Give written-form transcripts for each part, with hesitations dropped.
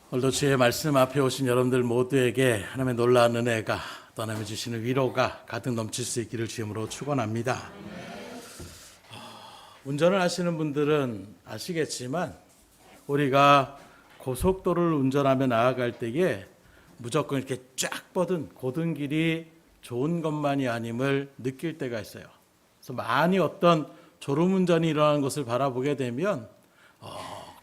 오늘도 주의 말씀 앞에 오신 여러분들 모두에게 하나님의 놀라운 은혜가 또 하나님이 주시는 위로가 가득 넘칠 수 있기를 주님으로 축원합니다. 운전을 하시는 분들은 아시겠지만 우리가 고속도로를 운전하며 나아갈 때에 무조건 이렇게 쫙 뻗은 고든 길이 좋은 것만이 아님을 느낄 때가 있어요. 그래서 많이 어떤 졸음운전이 일어나는 것을 바라보게 되면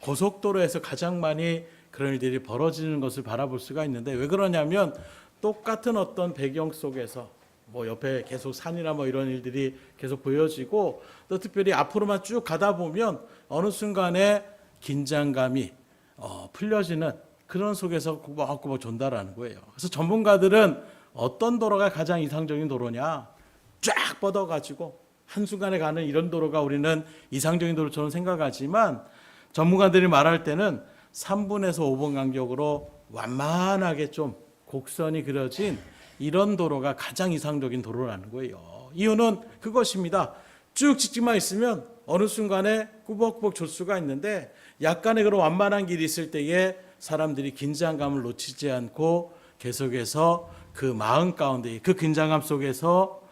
고속도로에서 가장 많이 그런 일들이 벌어지는 것을 바라볼 수가 있는데, 왜 그러냐면 똑같은 어떤 배경 속에서 옆에 계속 산이나 이런 일들이 계속 보여지고, 또 특별히 앞으로만 쭉 가다 보면 어느 순간에 긴장감이 풀려지는 그런 속에서 꾸벅꾸벅 존다라는 거예요. 그래서 전문가들은 어떤 도로가 가장 이상적인 도로냐, 쫙 뻗어가지고 한순간에 가는 이런 도로가 우리는 이상적인 도로처럼 생각하지만, 전문가들이 말할 때는 3분에서 5분 간격으로 완만하게 좀 곡선이 그려진 이런 도로가 가장 이상적인 도로라는 거예요. 이유는 그것입니다. 쭉 직진만 있으면 어느 순간에 꾸벅꾸벅 졸 수가 있는데, 약간의 그런 완만한 길이 있을 때에 사람들이 긴장감을 놓치지 않고 계속해서 그 마음 가운데 그 긴장감 속에서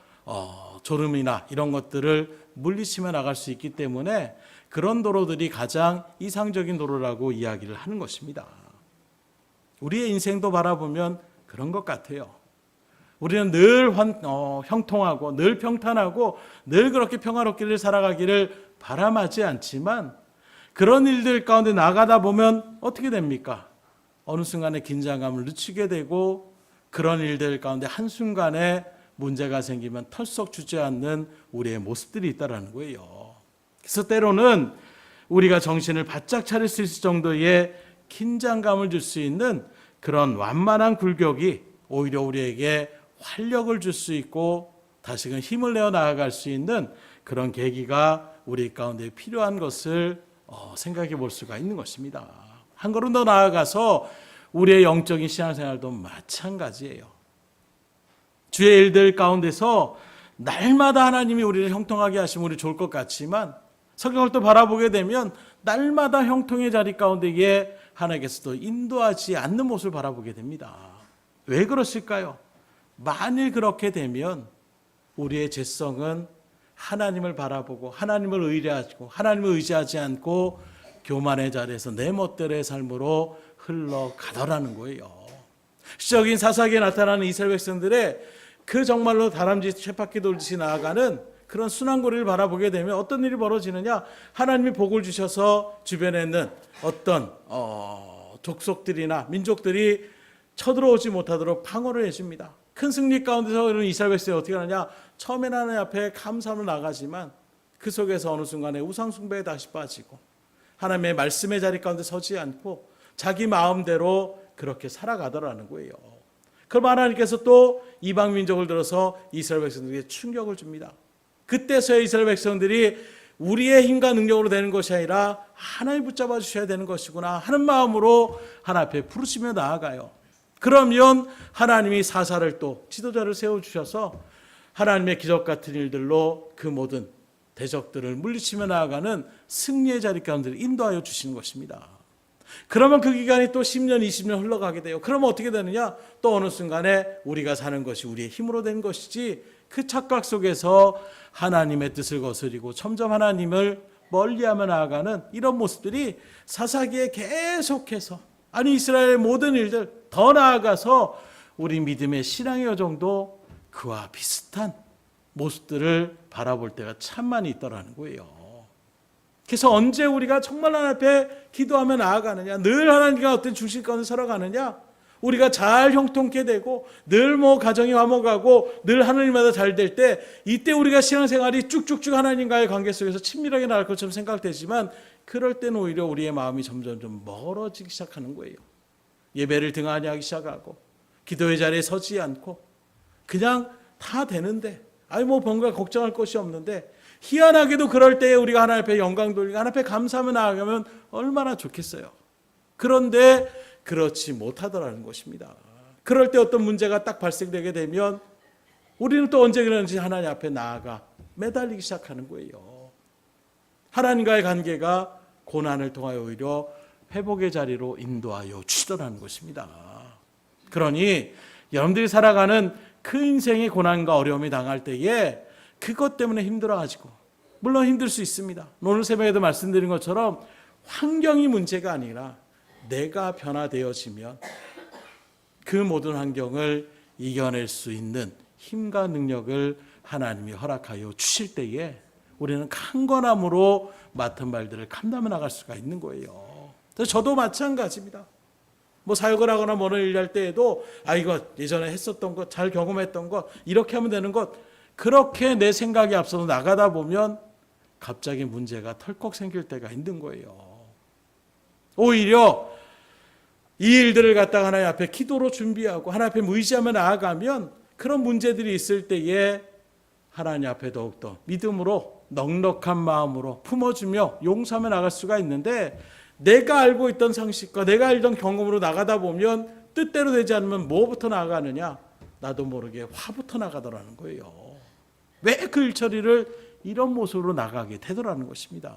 졸음이나 이런 것들을 물리치며 나갈 수 있기 때문에 그런 도로들이 가장 이상적인 도로라고 이야기를 하는 것입니다. 우리의 인생도 바라보면 그런 것 같아요. 우리는 늘 형통하고 늘 평탄하고 늘 그렇게 평화롭기를 살아가기를 바람하지 않지만, 그런 일들 가운데 나가다 보면 어떻게 됩니까? 어느 순간에 긴장감을 늦추게 되고, 그런 일들 가운데 한순간에 문제가 생기면 털썩 주저앉는 우리의 모습들이 있다는 거예요. 그래서 때로는 우리가 정신을 바짝 차릴 수 있을 정도의 긴장감을 줄 수 있는 그런 완만한 굴격이 오히려 우리에게 활력을 줄 수 있고 다시금 힘을 내어 나아갈 수 있는 그런 계기가 우리 가운데 필요한 것을 생각해 볼 수가 있는 것입니다. 한 걸음 더 나아가서 우리의 영적인 신앙생활도 마찬가지예요. 주의 일들 가운데서 날마다 하나님이 우리를 형통하게 하시면 우리 좋을 것 같지만, 성경을 또 바라보게 되면 날마다 형통의 자리 가운데에 하나님께서도 인도하지 않는 모습을 바라보게 됩니다. 왜 그러실까요? 만일 그렇게 되면 우리의 죄성은 하나님을 바라보고 하나님을 의뢰하고 하나님을 의지하지 않고 교만의 자리에서 내 멋대로의 삶으로 흘러가더라는 거예요. 시적인 사사기에 나타나는 이스라엘 백성들의 그 정말로 다람쥐 쳇바퀴 돌듯이 나아가는 그런 순환고리를 바라보게 되면 어떤 일이 벌어지느냐, 하나님이 복을 주셔서 주변에 있는 어떤 족속들이나 민족들이 쳐들어오지 못하도록 방어를 해줍니다. 큰 승리 가운데서 이런 이스라엘 백성이 어떻게 하느냐, 처음에는 하나님 앞에 감사로 나가지만 그 속에서 어느 순간에 우상숭배에 다시 빠지고 하나님의 말씀의 자리 가운데 서지 않고 자기 마음대로 그렇게 살아가더라는 거예요. 그럼 하나님께서 또 이방 민족을 들어서 이스라엘 백성들에게 충격을 줍니다. 그때서야 이스라엘 백성들이 우리의 힘과 능력으로 되는 것이 아니라 하나님 붙잡아 주셔야 되는 것이구나 하는 마음으로 하나님 앞에 부르시며 나아가요. 그러면 하나님이 사사를 또 지도자를 세워주셔서 하나님의 기적 같은 일들로 그 모든 대적들을 물리치며 나아가는 승리의 자리 가운데 인도하여 주시는 것입니다. 그러면 그 기간이 또 10년, 20년 흘러가게 돼요. 그러면 어떻게 되느냐? 또 어느 순간에 우리가 사는 것이 우리의 힘으로 된 것이지, 그 착각 속에서 하나님의 뜻을 거스리고 점점 하나님을 멀리하며 나아가는 이런 모습들이 사사기에 계속해서, 아니 이스라엘의 모든 일들, 더 나아가서 우리 믿음의 신앙의 여정도 그와 비슷한 모습들을 바라볼 때가 참 많이 있더라는 거예요. 그래서 언제 우리가 정말 하나님 앞에 기도하며 나아가느냐, 늘 하나님과 어떤 중심 가운데 살아가느냐, 우리가 잘 형통케 되고 늘 가정이 화목하고 늘 하나님마다 잘 될 때, 이때 우리가 신앙생활이 쭉쭉쭉 하나님과의 관계 속에서 친밀하게 나갈 것처럼 생각되지만, 그럴 때는 오히려 우리의 마음이 점점 좀 멀어지기 시작하는 거예요. 예배를 등한히 하기 시작하고 기도의 자리에 서지 않고 그냥 다 되는데 뭔가 걱정할 것이 없는데, 희한하게도 그럴 때에 우리가 하나님 앞에 영광 돌리고 하나님 앞에 감사하며 나아가면 얼마나 좋겠어요. 그런데 그렇지 못하더라는 것입니다. 그럴 때 어떤 문제가 딱 발생되게 되면 우리는 또 언제 그러는지 하나님 앞에 나아가 매달리기 시작하는 거예요. 하나님과의 관계가 고난을 통하여 오히려 회복의 자리로 인도하여 주시더라는 것입니다. 그러니 여러분들이 살아가는 그 인생의 고난과 어려움이 당할 때에 그것 때문에 힘들어가지고, 물론 힘들 수 있습니다. 오늘 새벽에도 말씀드린 것처럼 환경이 문제가 아니라 내가 변화되어지면 그 모든 환경을 이겨낼 수 있는 힘과 능력을 하나님이 허락하여 주실 때에 우리는 강건함으로 맡은 말들을 감당해 나갈 수가 있는 거예요. 저도 마찬가지입니다. 사역을 하거나 뭐를 일할 때에도 이거 예전에 했었던 것, 잘 경험했던 것, 이렇게 하면 되는 것, 그렇게 내 생각이 앞서서 나가다 보면 갑자기 문제가 털컥 생길 때가 있는 거예요. 오히려 이 일들을 갖다가 하나님 앞에 기도로 준비하고 하나님 앞에 의지하며 나아가면 그런 문제들이 있을 때에 하나님 앞에 더욱더 믿음으로 넉넉한 마음으로 품어주며 용서하며 나갈 수가 있는데, 내가 알고 있던 상식과 내가 알던 경험으로 나가다 보면 뜻대로 되지 않으면 뭐부터 나가느냐? 나도 모르게 화부터 나가더라는 거예요. 왜 그 일처리를 이런 모습으로 나가게 되더라는 것입니다.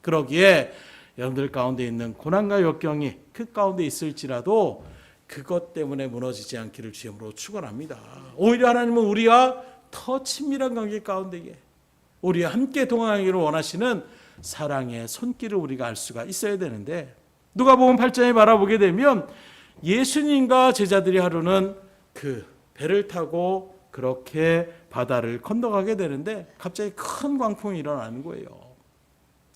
그러기에 여러분들 가운데 있는 고난과 역경이 그 가운데 있을지라도 그것 때문에 무너지지 않기를 주님으로 축원합니다. 오히려 하나님은 우리와 더 친밀한 관계 가운데에 우리와 함께 동행하기를 원하시는 사랑의 손길을 우리가 알 수가 있어야 되는데, 누가복음 8장에 바라보게 되면 예수님과 제자들이 하루는 그 배를 타고 그렇게 바다를 건너가게 되는데 갑자기 큰 광풍이 일어나는 거예요.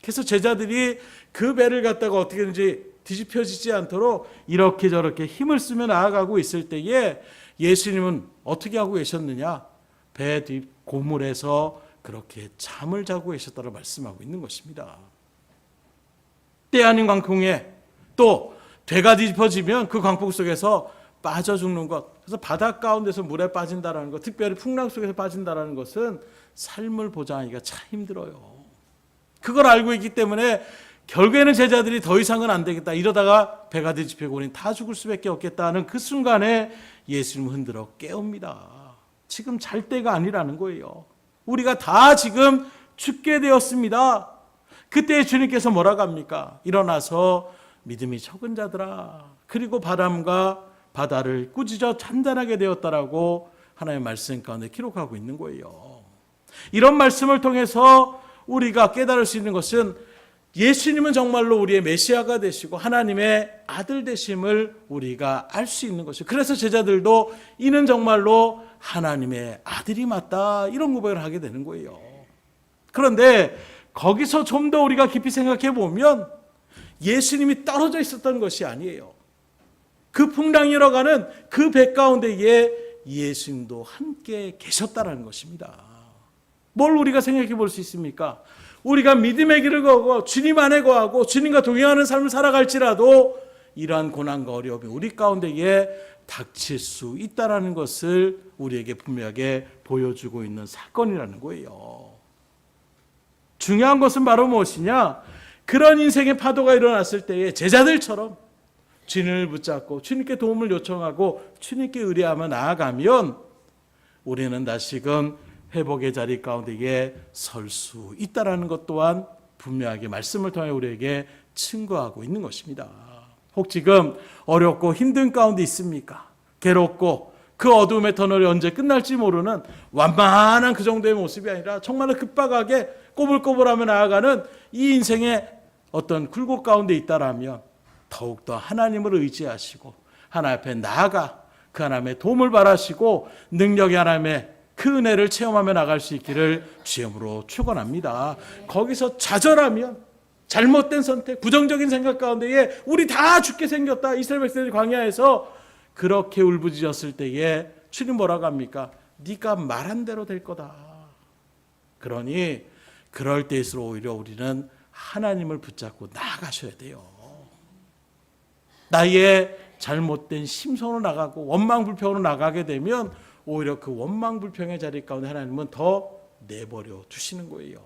그래서 제자들이 그 배를 갖다가 어떻게든지 뒤집혀지지 않도록 이렇게 저렇게 힘을 쓰며 나아가고 있을 때에 예수님은 어떻게 하고 계셨느냐? 배 뒷 고물에서 그렇게 잠을 자고 계셨다고 말씀하고 있는 것입니다. 때 아닌 광풍에 또 배가 뒤집어지면 그 광풍 속에서 빠져 죽는 것, 그래서 바다 가운데서 물에 빠진다라는 것, 특별히 풍랑 속에서 빠진다라는 것은 삶을 보장하기가 참 힘들어요. 그걸 알고 있기 때문에 결국에는 제자들이 더 이상은 안 되겠다, 이러다가 배가 뒤집히고 우리는 다 죽을 수밖에 없겠다 하는 그 순간에 예수님은 흔들어 깨웁니다. 지금 잘 때가 아니라는 거예요. 우리가 다 지금 죽게 되었습니다. 그때 주님께서 뭐라고 합니까? 일어나서 믿음이 적은 자들아, 그리고 바람과 바다를 꾸짖어 잔잔하게 되었다라고 하나님의 말씀 가운데 기록하고 있는 거예요. 이런 말씀을 통해서 우리가 깨달을 수 있는 것은 예수님은 정말로 우리의 메시아가 되시고 하나님의 아들 되심을 우리가 알 수 있는 것이죠. 그래서 제자들도 이는 정말로 하나님의 아들이 맞다, 이런 고백을 하게 되는 거예요. 그런데 거기서 좀 더 우리가 깊이 생각해 보면 예수님이 떨어져 있었던 것이 아니에요. 그 풍랑이 일어가는 그 배 가운데에 예수님도 함께 계셨다는 것입니다. 뭘 우리가 생각해 볼 수 있습니까? 우리가 믿음의 길을 걷고 주님 안에 거하고 주님과 동행하는 삶을 살아갈지라도 이러한 고난과 어려움이 우리 가운데에 닥칠 수 있다는 것을 우리에게 분명하게 보여주고 있는 사건이라는 거예요. 중요한 것은 바로 무엇이냐? 그런 인생의 파도가 일어났을 때에 제자들처럼 주님을 붙잡고 주님께 도움을 요청하고 주님께 의뢰하며 나아가면 우리는 다시금 회복의 자리 가운데에 설 수 있다는 것 또한 분명하게 말씀을 통해 우리에게 증거하고 있는 것입니다. 혹 지금 어렵고 힘든 가운데 있습니까? 괴롭고 그 어두움의 터널이 언제 끝날지 모르는 완만한 그 정도의 모습이 아니라 정말로 급박하게 꼬불꼬불하며 나아가는 이 인생의 어떤 굴곡 가운데 있다라면 더욱더 하나님을 의지하시고 하나님 앞에 나아가 그 하나님의 도움을 바라시고 능력의 하나님의 그 은혜를 체험하며 나갈 수 있기를 주님으로 축원합니다. 거기서 좌절하면 잘못된 선택, 부정적인 생각 가운데에 우리 다 죽게 생겼다, 이스라엘 백성들이 광야에서 그렇게 울부짖었을 때에 주님 뭐라고 합니까? 네가 말한 대로 될 거다. 그러니 그럴 때일수록 오히려 우리는 하나님을 붙잡고 나아가셔야 돼요. 나의 잘못된 심성으로 나가고 원망불평으로 나가게 되면 오히려 그 원망불평의 자리 가운데 하나님은 더 내버려 두시는 거예요.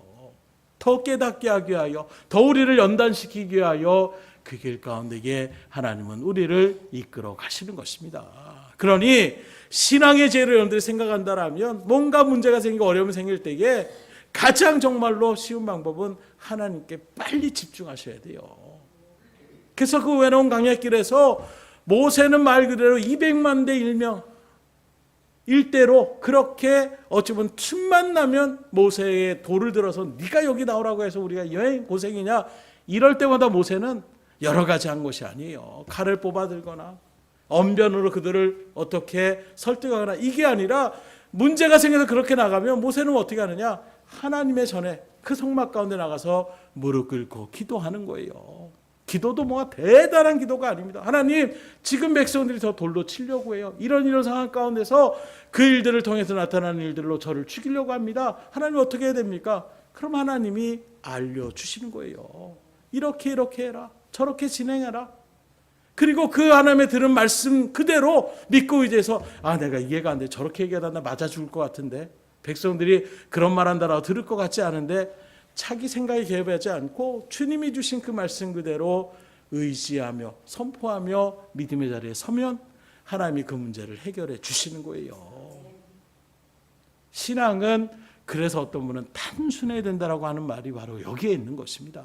더 깨닫게 하기 위하여, 더 우리를 연단시키기 위하여 그 길 가운데에 하나님은 우리를 이끌어 가시는 것입니다. 그러니 신앙의 죄를 여러분들이 생각한다라면 뭔가 문제가 생기고 어려움이 생길 때에 가장 정말로 쉬운 방법은 하나님께 빨리 집중하셔야 돼요. 그래서 그 외로운 광야길에서 모세는 말 그대로 200만 대 1명 일대로 그렇게 어찌 보면 틈만 나면 모세의 돌을 들어서 네가 여기 나오라고 해서 우리가 여행 고생이냐, 이럴 때마다 모세는 여러 가지 한 것이 아니에요. 칼을 뽑아 들거나 언변으로 그들을 어떻게 설득하거나 이게 아니라, 문제가 생겨서 그렇게 나가면 모세는 어떻게 하느냐, 하나님의 전에 그 성막 가운데 나가서 무릎 꿇고 기도하는 거예요. 기도도 뭐가 대단한 기도가 아닙니다. 하나님, 지금 백성들이 저 돌로 치려고 해요. 이런 상황 가운데서 그 일들을 통해서 나타나는 일들로 저를 죽이려고 합니다. 하나님 어떻게 해야 됩니까? 그럼 하나님이 알려주시는 거예요. 이렇게 해라. 저렇게 진행해라. 그리고 그 하나님의 들은 말씀 그대로 믿고 의지해서 내가 이해가 안 돼. 저렇게 얘기하다 나 맞아 죽을 것 같은데, 백성들이 그런 말 한다라고 들을 것 같지 않은데, 자기 생각에 개입하지 않고 주님이 주신 그 말씀 그대로 의지하며 선포하며 믿음의 자리에 서면 하나님이 그 문제를 해결해 주시는 거예요. 신앙은 그래서 어떤 분은 단순해야 된다라고 하는 말이 바로 여기에 있는 것입니다.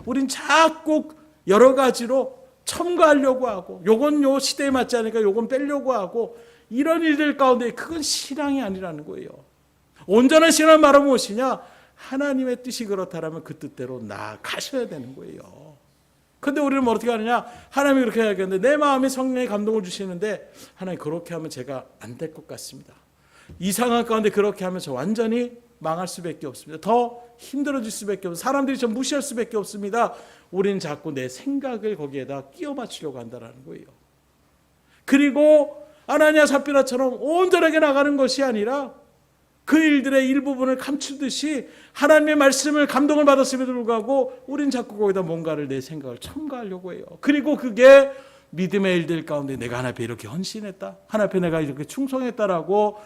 우린 자꾸 여러 가지로 첨가하려고 하고, 요건 요 시대에 맞지 않으니까 요건 빼려고 하고, 이런 일들 가운데 그건 신앙이 아니라는 거예요. 온전한 신앙은 말은 무엇이냐? 하나님의 뜻이 그렇다면 그 뜻대로 나아가셔야 되는 거예요. 그런데 우리는 뭐 어떻게 하느냐? 하나님이 그렇게 해야겠는데 내 마음에 성령의 감동을 주시는데, 하나님 그렇게 하면 제가 안 될 것 같습니다. 이 상황 가운데 그렇게 하면 저 완전히 망할 수밖에 없습니다. 더 힘들어질 수밖에 없습니다. 사람들이 저 무시할 수밖에 없습니다. 우리는 자꾸 내 생각을 거기에다 끼워 맞추려고 한다는 거예요. 그리고 아나니아 삽비라처럼 온전하게 나가는 것이 아니라 그 일들의 일부분을 감추듯이 하나님의 말씀을 감동을 받았음에도 불구하고 우린 자꾸 거기다 뭔가를 내 생각을 첨가하려고 해요. 그리고 그게 믿음의 일들 가운데 내가 하나님 앞에 이렇게 헌신했다, 하나님 앞에 내가 이렇게 충성했다라고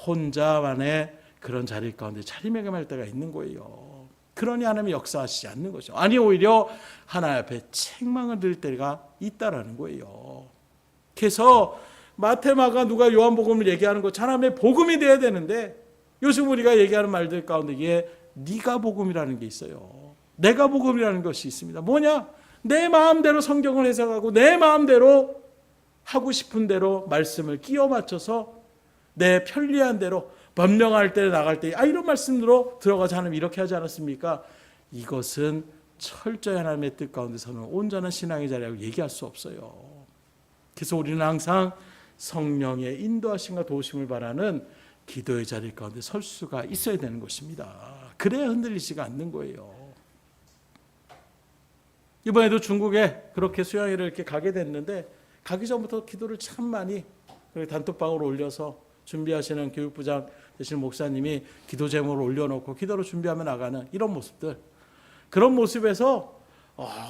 혼자만의 그런 자리 가운데 자리매김할 때가 있는 거예요. 그러니 하나님이 역사하시지 않는 거죠. 아니 오히려 하나님 앞에 책망을 들 때가 있다라는 거예요. 그래서 마태, 마가, 누가 요한복음을 얘기하는 것 하나님의 복음이 돼야 되는데, 요즘 우리가 얘기하는 말들 가운데 이게 네가 복음이라는 게 있어요. 내가 복음이라는 것이 있습니다. 뭐냐? 내 마음대로 성경을 해석하고 내 마음대로 하고 싶은 대로 말씀을 끼워 맞춰서 내 편리한 대로 변명할 때 나갈 때 이런 말씀으로 들어가서 하나님 이렇게 하지 않았습니까? 이것은 철저히 하나님의 뜻 가운데서는 온전한 신앙의 자리라고 얘기할 수 없어요. 그래서 우리는 항상 성령의 인도하심과 도우심을 바라는 기도의 자리 가운데 설 수가 있어야 되는 것입니다. 그래야 흔들리지가 않는 거예요. 이번에도 중국에 그렇게 수양회를 이렇게 가게 됐는데, 가기 전부터 기도를 참 많이 단톡방으로 올려서 준비하시는 교육부장 되시는 목사님이 기도 제목을 올려놓고 기도로 준비하며 나가는 이런 모습들, 그런 모습에서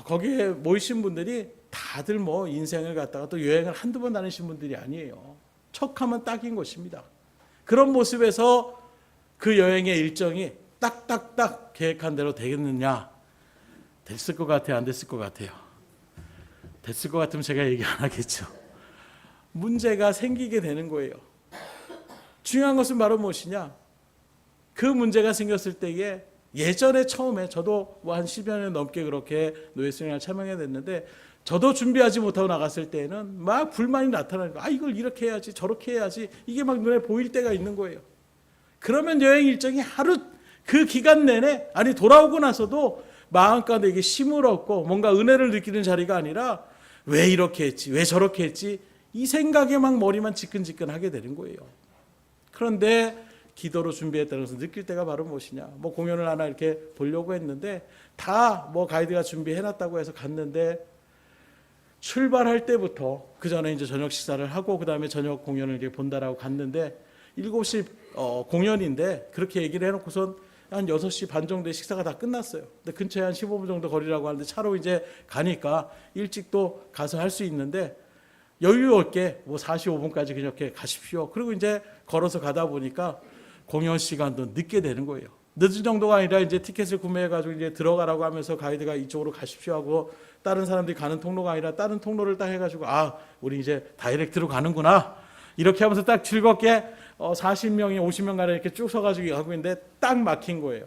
거기에 모이신 분들이 다들 뭐 인생을 갖다가 또 여행을 한두 번 다니신 분들이 아니에요. 척하면 딱인 것입니다. 그런 모습에서 그 여행의 일정이 딱딱딱 계획한 대로 되겠느냐? 됐을 것 같아요? 안 됐을 것 같아요? 됐을 것 같으면 제가 얘기 안 하겠죠. 문제가 생기게 되는 거예요. 중요한 것은 바로 무엇이냐? 그 문제가 생겼을 때에 예전에 처음에 저도 뭐 한 10여 년 넘게 그렇게 노예수행을 참여하게 됐는데, 저도 준비하지 못하고 나갔을 때에는 막 불만이 나타나는 거예요. 이걸 이렇게 해야지 저렇게 해야지, 이게 막 눈에 보일 때가 있는 거예요. 그러면 여행 일정이 하루 그 기간 내내, 돌아오고 나서도 마음 가운데 이게 힘을 얻고 뭔가 은혜를 느끼는 자리가 아니라 왜 이렇게 했지, 왜 저렇게 했지, 이 생각에 막 머리만 지끈지끈하게 되는 거예요. 그런데 기도로 준비했다는 것을 느낄 때가 바로 무엇이냐? 뭐 공연을 하나 이렇게 보려고 했는데 다 뭐 가이드가 준비해놨다고 해서 갔는데, 출발할 때부터 그 전에 이제 저녁 식사를 하고 그 다음에 저녁 공연을 이렇게 본다라고 갔는데 7시 공연인데 그렇게 얘기를 해놓고선 한 6시 반 정도에 식사가 다 끝났어요. 근데 근처에 한 15분 정도 거리라고 하는데 차로 이제 가니까 일찍 또 가서 할 수 있는데, 여유 있게 뭐 45분까지 그렇게 가십시오. 그리고 이제 걸어서 가다 보니까 공연 시간도 늦게 되는 거예요. 늦은 정도가 아니라 이제 티켓을 구매해가지고 이제 들어가라고 하면서 가이드가 이쪽으로 가십시오 하고, 다른 사람들이 가는 통로가 아니라 다른 통로를 딱 해가지고 우리 이제 다이렉트로 가는구나, 이렇게 하면서 딱 즐겁게 40명이 50명 가량 이렇게 쭉 서가지고 하고 있는데 딱 막힌 거예요.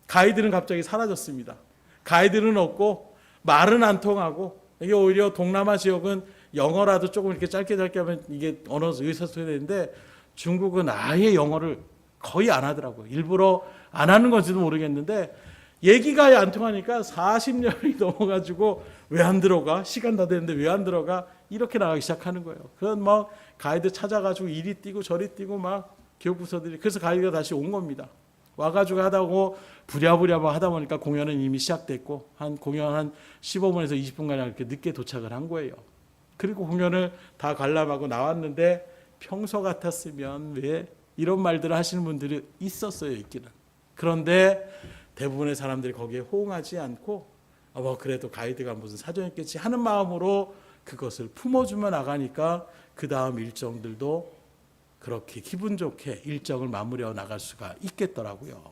가이드는 갑자기 사라졌습니다. 가이드는 없고 말은 안 통하고 이게 오히려 동남아 지역은 영어라도 조금 이렇게 짧게 하면 이게 언어 의사소통이 되는데 중국은 아예 영어를 거의 안 하더라고요. 일부러 안 하는 건지도 모르겠는데 얘기가 안 통하니까 40년이 넘어가지고 왜 안 들어가? 시간 다 됐는데 왜 안 들어가? 이렇게 나가기 시작하는 거예요. 그건 막 가이드 찾아가지고 이리 뛰고 저리 뛰고 막 교육부서들이 그래서 가이드가 다시 온 겁니다. 와가지고 하다고 부랴부랴 하다 보니까 공연은 이미 시작됐고 공연 한 15분에서 20분가량 이렇게 늦게 도착을 한 거예요. 그리고 공연을 다 관람하고 나왔는데 평소 같았으면 왜 이런 말들을 하시는 분들이 있었어요, 있기는. 그런데 대부분의 사람들이 거기에 호응하지 않고 뭐 그래도 가이드가 무슨 사정이 있겠지 하는 마음으로 그것을 품어주며 나가니까 그 다음 일정들도 그렇게 기분 좋게 일정을 마무리하고 나갈 수가 있겠더라고요.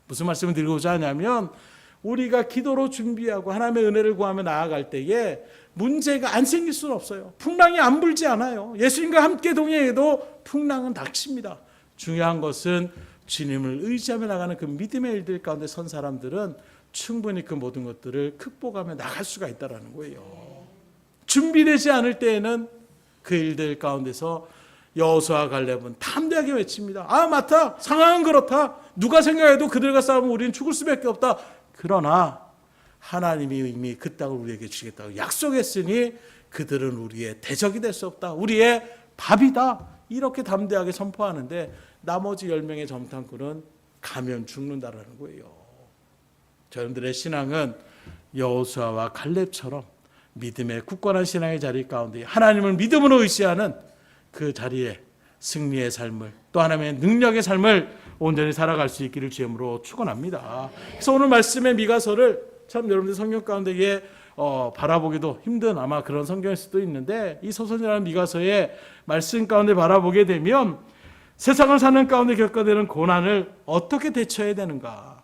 무슨 말씀을 드리고자 하냐면 우리가 기도로 준비하고 하나님의 은혜를 구하며 나아갈 때에 문제가 안 생길 수는 없어요. 풍랑이 안 불지 않아요. 예수님과 함께 동행해도 풍랑은 닥칩니다. 중요한 것은 주님을 의지하며 나가는 그 믿음의 일들 가운데 선 사람들은 충분히 그 모든 것들을 극복하며 나갈 수가 있다는 거예요. 준비되지 않을 때에는 그 일들 가운데서 여호수아와 갈렙은 담대하게 외칩니다. 아, 맞다. 상황은 그렇다. 누가 생각해도 그들과 싸우면 우리는 죽을 수밖에 없다. 그러나 하나님이 이미 그 땅을 우리에게 주겠다고 약속했으니 그들은 우리의 대적이 될 수 없다. 우리의 밥이다. 이렇게 담대하게 선포하는데 나머지 10명의 점탕꾼은 가면 죽는다라는 거예요. 저희들의 신앙은 여호수아와 갈렙처럼 믿음의 굳건한 신앙의 자리 가운데 하나님을 믿음으로 의지하는 그 자리에 승리의 삶을 또 하나님의 능력의 삶을 온전히 살아갈 수 있기를 주님으로 축원합니다. 그래서 오늘 말씀의 미가서를 참 여러분들 성경 가운데에 바라보기도 힘든 아마 그런 성경일 수도 있는데 이 소선이라는 미가서의 말씀 가운데 바라보게 되면 세상을 사는 가운데 겪어되는 고난을 어떻게 대처해야 되는가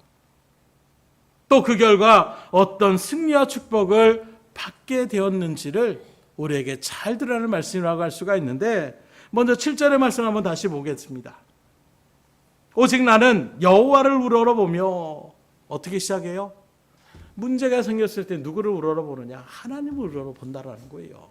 또 그 결과 어떤 승리와 축복을 받게 되었는지를 우리에게 잘 드러나는 말씀이라고 할 수가 있는데 먼저 7절의 말씀 한번 다시 보겠습니다. 오직 나는 여호와를 우러러보며 어떻게 시작해요? 문제가 생겼을 때 누구를 우러러보느냐? 하나님을 우러러본다라는 거예요.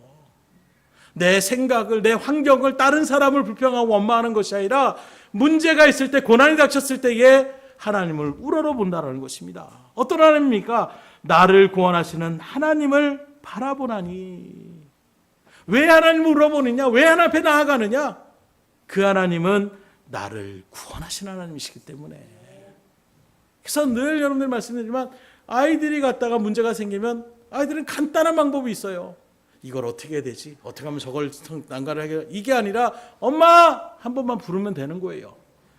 내 생각을 내 환경을 다른 사람을 불평하고 원망하는 것이 아니라 문제가 있을 때 고난이 닥쳤을 때에 하나님을 우러러본다라는 것입니다. 어떤 하나님입니까? 나를 구원하시는 하나님을 바라보나니. 왜 하나님을 우러보느냐? 왜 하나님 앞에 나아가느냐? 그 하나님은 나를 구원하시는 하나님이시기 때문에. 그래서 늘 여러분들 말씀드리지만 아이들이 갖다가 문제가 생기면 아이들은 간단한 방법이 있어요. 이걸 어떻게 해야 되지? 어떻게 하면 저걸 난가를 해결? 이게 아니라 엄마 한 번만 부르면 되는 거예요.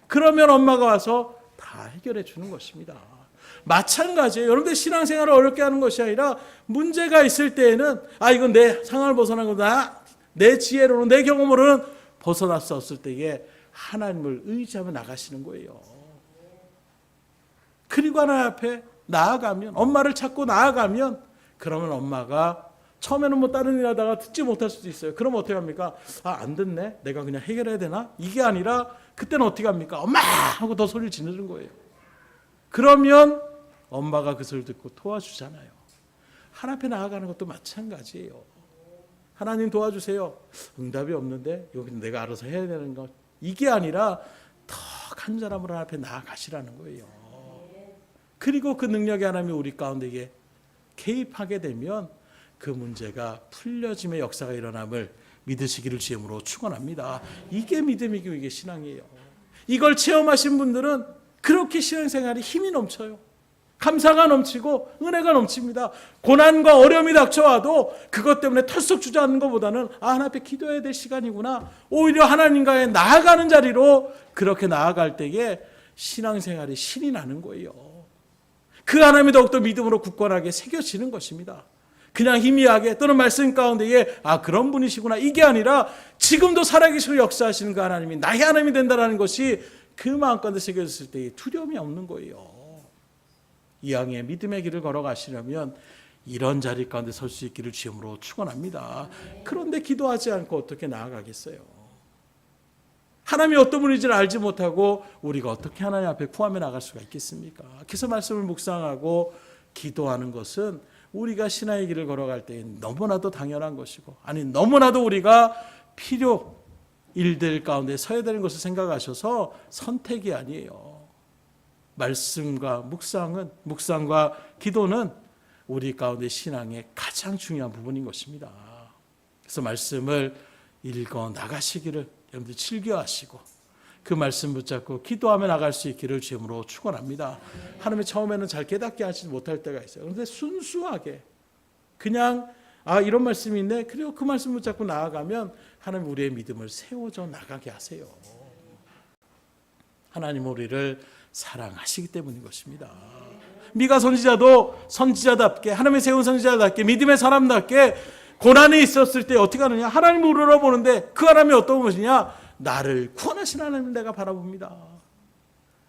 그러면 엄마가 와서 다 해결해 주는 것입니다. 마찬가지예요. 여러분들 신앙생활을 어렵게 하는 것이 아니라 문제가 있을 때에는 이건 내 상황을 벗어난 거다. 내 지혜로는 내 경험으로는 벗어날 수 없을 때에 하나님을 의지하며 나가시는 거예요. 그리고 하나님 앞에 나아가면 엄마를 찾고 나아가면 그러면 엄마가 처음에는 뭐 다른 일 하다가 듣지 못할 수도 있어요. 그럼 어떻게 합니까? 안 듣네? 내가 그냥 해결해야 되나? 이게 아니라 그때는 어떻게 합니까? 엄마! 하고 더 소리를 지르는 거예요. 그러면 엄마가 그 소리를 듣고 도와주잖아요. 하나님 앞에 나아가는 것도 마찬가지예요. 하나님 도와주세요. 응답이 없는데 여기는 내가 알아서 해야 되는 것. 이게 아니라 더 간절함으로 하나님 앞에 나아가시라는 거예요. 그리고 그 능력의 하나님이 우리 가운데에 개입하게 되면 그 문제가 풀려짐의 역사가 일어남을 믿으시기를 주님으로 축원합니다. 이게 믿음이고 이게 신앙이에요. 이걸 체험하신 분들은 그렇게 신앙생활에 힘이 넘쳐요. 감사가 넘치고 은혜가 넘칩니다. 고난과 어려움이 닥쳐와도 그것 때문에 털썩 주저앉는 것보다는 하나님 앞에 기도해야 될 시간이구나. 오히려 하나님과의 나아가는 자리로 그렇게 나아갈 때에 신앙생활이 신이 나는 거예요. 그 하나님이 더욱더 믿음으로 굳건하게 새겨지는 것입니다. 그냥 희미하게 또는 말씀 가운데에 그런 분이시구나 이게 아니라 지금도 살아계시고 역사하시는 그 하나님이 나의 하나님이 된다는 것이 그 마음 가운데 새겨졌을 때 두려움이 없는 거예요. 이왕의 믿음의 길을 걸어가시려면 이런 자리 가운데 설 수 있기를 주님으로 축원합니다. 그런데 기도하지 않고 어떻게 나아가겠어요? 하나님이 어떤 분인지를 알지 못하고 우리가 어떻게 하나님 앞에 구하며 나갈 수가 있겠습니까? 그래서 말씀을 묵상하고 기도하는 것은 우리가 신앙의 길을 걸어갈 때 너무나도 당연한 것이고, 아니 너무나도 우리가 필요 일들 가운데 서야 되는 것을 생각하셔서 선택이 아니에요. 말씀과 묵상과 기도는 우리 가운데 신앙의 가장 중요한 부분인 것입니다. 그래서 말씀을 읽어 나가시기를 여러분들 즐겨하시고 그 말씀 붙잡고 기도하며 나갈 수 있기를 주님으로 축원합니다. 하나님이 처음에는 잘 깨닫게 하지 못할 때가 있어요. 그런데 순수하게 그냥 이런 말씀이 있네. 그리고 그 말씀 붙잡고 나아가면 하나님 우리의 믿음을 세워져 나가게 하세요. 하나님 우리를 사랑하시기 때문인 것입니다. 미가 선지자도 선지자답게 하나님의 세운 선지자답게 믿음의 사람답게 고난이 있었을 때 어떻게 하느냐? 하나님을 우러러보는데 그 하나님이 어떤 것이냐? 나를 구원하신 하나님을 내가 바라봅니다.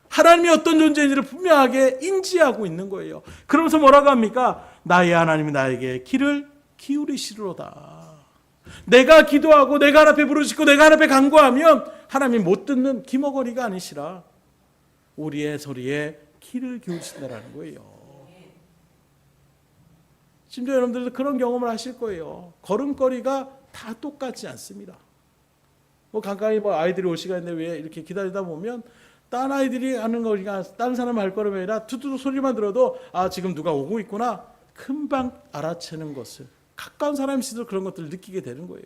하나님이 어떤 존재인지를 분명하게 인지하고 있는 거예요. 그러면서 뭐라고 합니까? 나의 하나님이 나에게 귀를 기울이시리로다. 내가 기도하고 내가 하나님 앞에 부르짖고 내가 하나님 앞에 간구하면 하나님이 못 듣는 기머거리가 아니시라 우리의 소리에 귀를 기울이신다라는 거예요. 심지어 여러분들도 그런 경험을 하실 거예요. 걸음걸이가 다 똑같지 않습니다. 가까이 아이들이 올 시간인데 왜 이렇게 기다리다 보면 딴 아이들이 하는 거니까 다른 사람 발걸음이 아니라 투투 소리만 들어도 지금 누가 오고 있구나 금방 알아채는 것을 가까운 사람이 있어도 그런 것들을 느끼게 되는 거예요.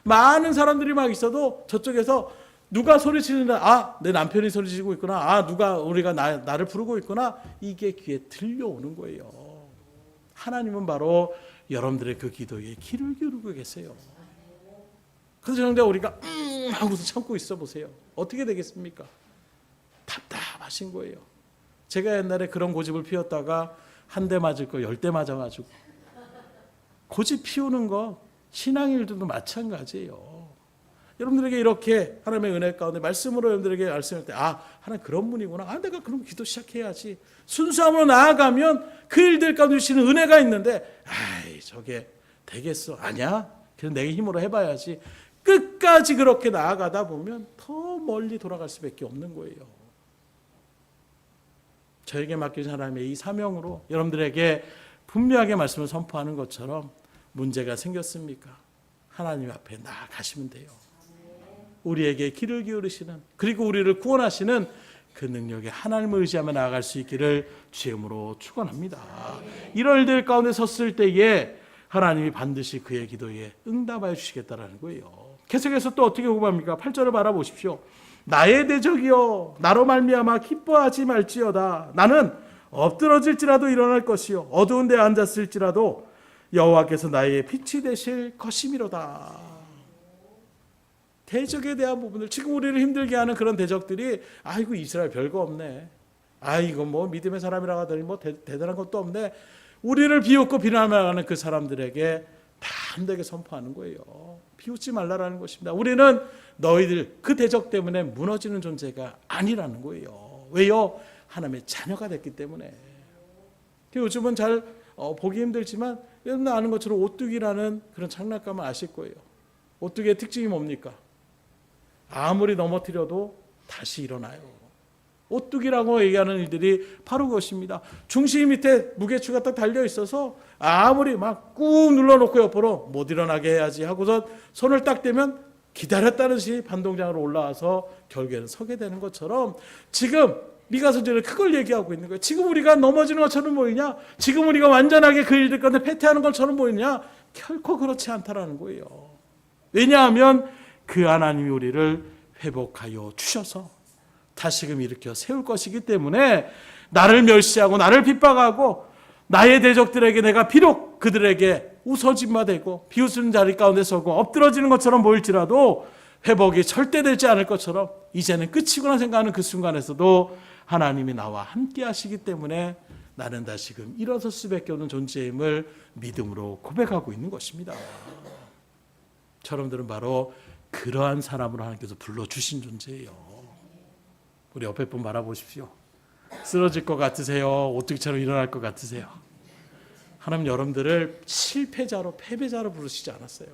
많은 사람들이 막 있어도 저쪽에서 누가 소리치는데 내 남편이 소리치고 있구나, 우리가 나를 부르고 있구나, 이게 귀에 들려오는 거예요. 하나님은 바로 여러분들의 그 기도에 귀를 기울이고 계세요. 그래서 그런데 우리가 하고서 참고 있어 보세요. 어떻게 되겠습니까? 답답하신 거예요. 제가 옛날에 그런 고집을 피웠다가 한 대 맞을 거 10대 맞아가지고 고집 피우는 거 신앙일들도 마찬가지예요. 여러분들에게 이렇게 하나님의 은혜 가운데 말씀으로 여러분들에게 말씀할 때 하나님 그런 분이구나. 내가 그럼 기도 시작해야지. 순수함으로 나아가면 그 일들 가운데 주시는 은혜가 있는데 저게 되겠어? 아니야. 그냥 내 힘으로 해봐야지. 끝까지 그렇게 나아가다 보면 더 멀리 돌아갈 수밖에 없는 거예요. 저에게 맡겨진 하나님의 이 사명으로 여러분들에게 분명하게 말씀을 선포하는 것처럼 문제가 생겼습니까? 하나님 앞에 나아가시면 돼요. 우리에게 귀를 기울이시는 그리고 우리를 구원하시는 그 능력에 하나님을 의지하며 나아갈 수 있기를 주임으로 축원합니다. 이런 일들 가운데 섰을 때에 하나님이 반드시 그의 기도에 응답하여 주시겠다라는 거예요. 계속해서 또 어떻게 구합니까? 8절을 바라보십시오. 나의 대적이여 나로 말미암아 기뻐하지 말지어다. 나는 엎드러질지라도 일어날 것이요 어두운 데 앉았을지라도 여호와께서 나의 빛이 되실 것이미로다. 대적에 대한 부분들, 지금 우리를 힘들게 하는 그런 대적들이 이스라엘 별거 없네, 이거 믿음의 사람이라고 하더니 대단한 것도 없네, 우리를 비웃고 비난하는 그 사람들에게 담대하게 선포하는 거예요. 비웃지 말라라는 것입니다. 우리는 너희들 그 대적 때문에 무너지는 존재가 아니라는 거예요. 왜요? 하나님의 자녀가 됐기 때문에. 요즘은 잘 보기 힘들지만 여러분 아는 것처럼 오뚜기라는 그런 장난감을 아실 거예요. 오뚜기의 특징이 뭡니까? 아무리 넘어뜨려도 다시 일어나요. 오뚜기라고 얘기하는 일들이 바로 그것입니다. 중심 밑에 무게추가 딱 달려 있어서 아무리 막 꾹 눌러놓고 옆으로 못 일어나게 해야지 하고서 손을 딱 대면 기다렸다는 듯이 반동장으로 올라와서 결국에는 서게 되는 것처럼 지금 미가 선지자는 그걸 얘기하고 있는 거예요. 지금 우리가 넘어지는 것처럼 보이냐? 지금 우리가 완전하게 그 일들 가운데 패퇴하는 것처럼 보이냐? 결코 그렇지 않다라는 거예요. 왜냐하면 그 하나님이 우리를 회복하여 주셔서 다시금 일으켜 세울 것이기 때문에 나를 멸시하고 나를 핍박하고 나의 대적들에게 내가 비록 그들에게 웃어짐마 되고 비웃는 자리 가운데 서고 엎드러지는 것처럼 보일지라도 회복이 절대 되지 않을 것처럼 이제는 끝이구나 생각하는 그 순간에서도 하나님이 나와 함께 하시기 때문에 나는 다시금 일어설 수밖에 없는 존재임을 믿음으로 고백하고 있는 것입니다. 여러분들은 바로 그러한 사람으로 하나님께서 불러주신 존재예요. 우리 옆에 분 바라보십시오. 쓰러질 것 같으세요? 오뚜기처럼 일어날 것 같으세요? 하나님 여러분들을 실패자로 패배자로 부르시지 않았어요.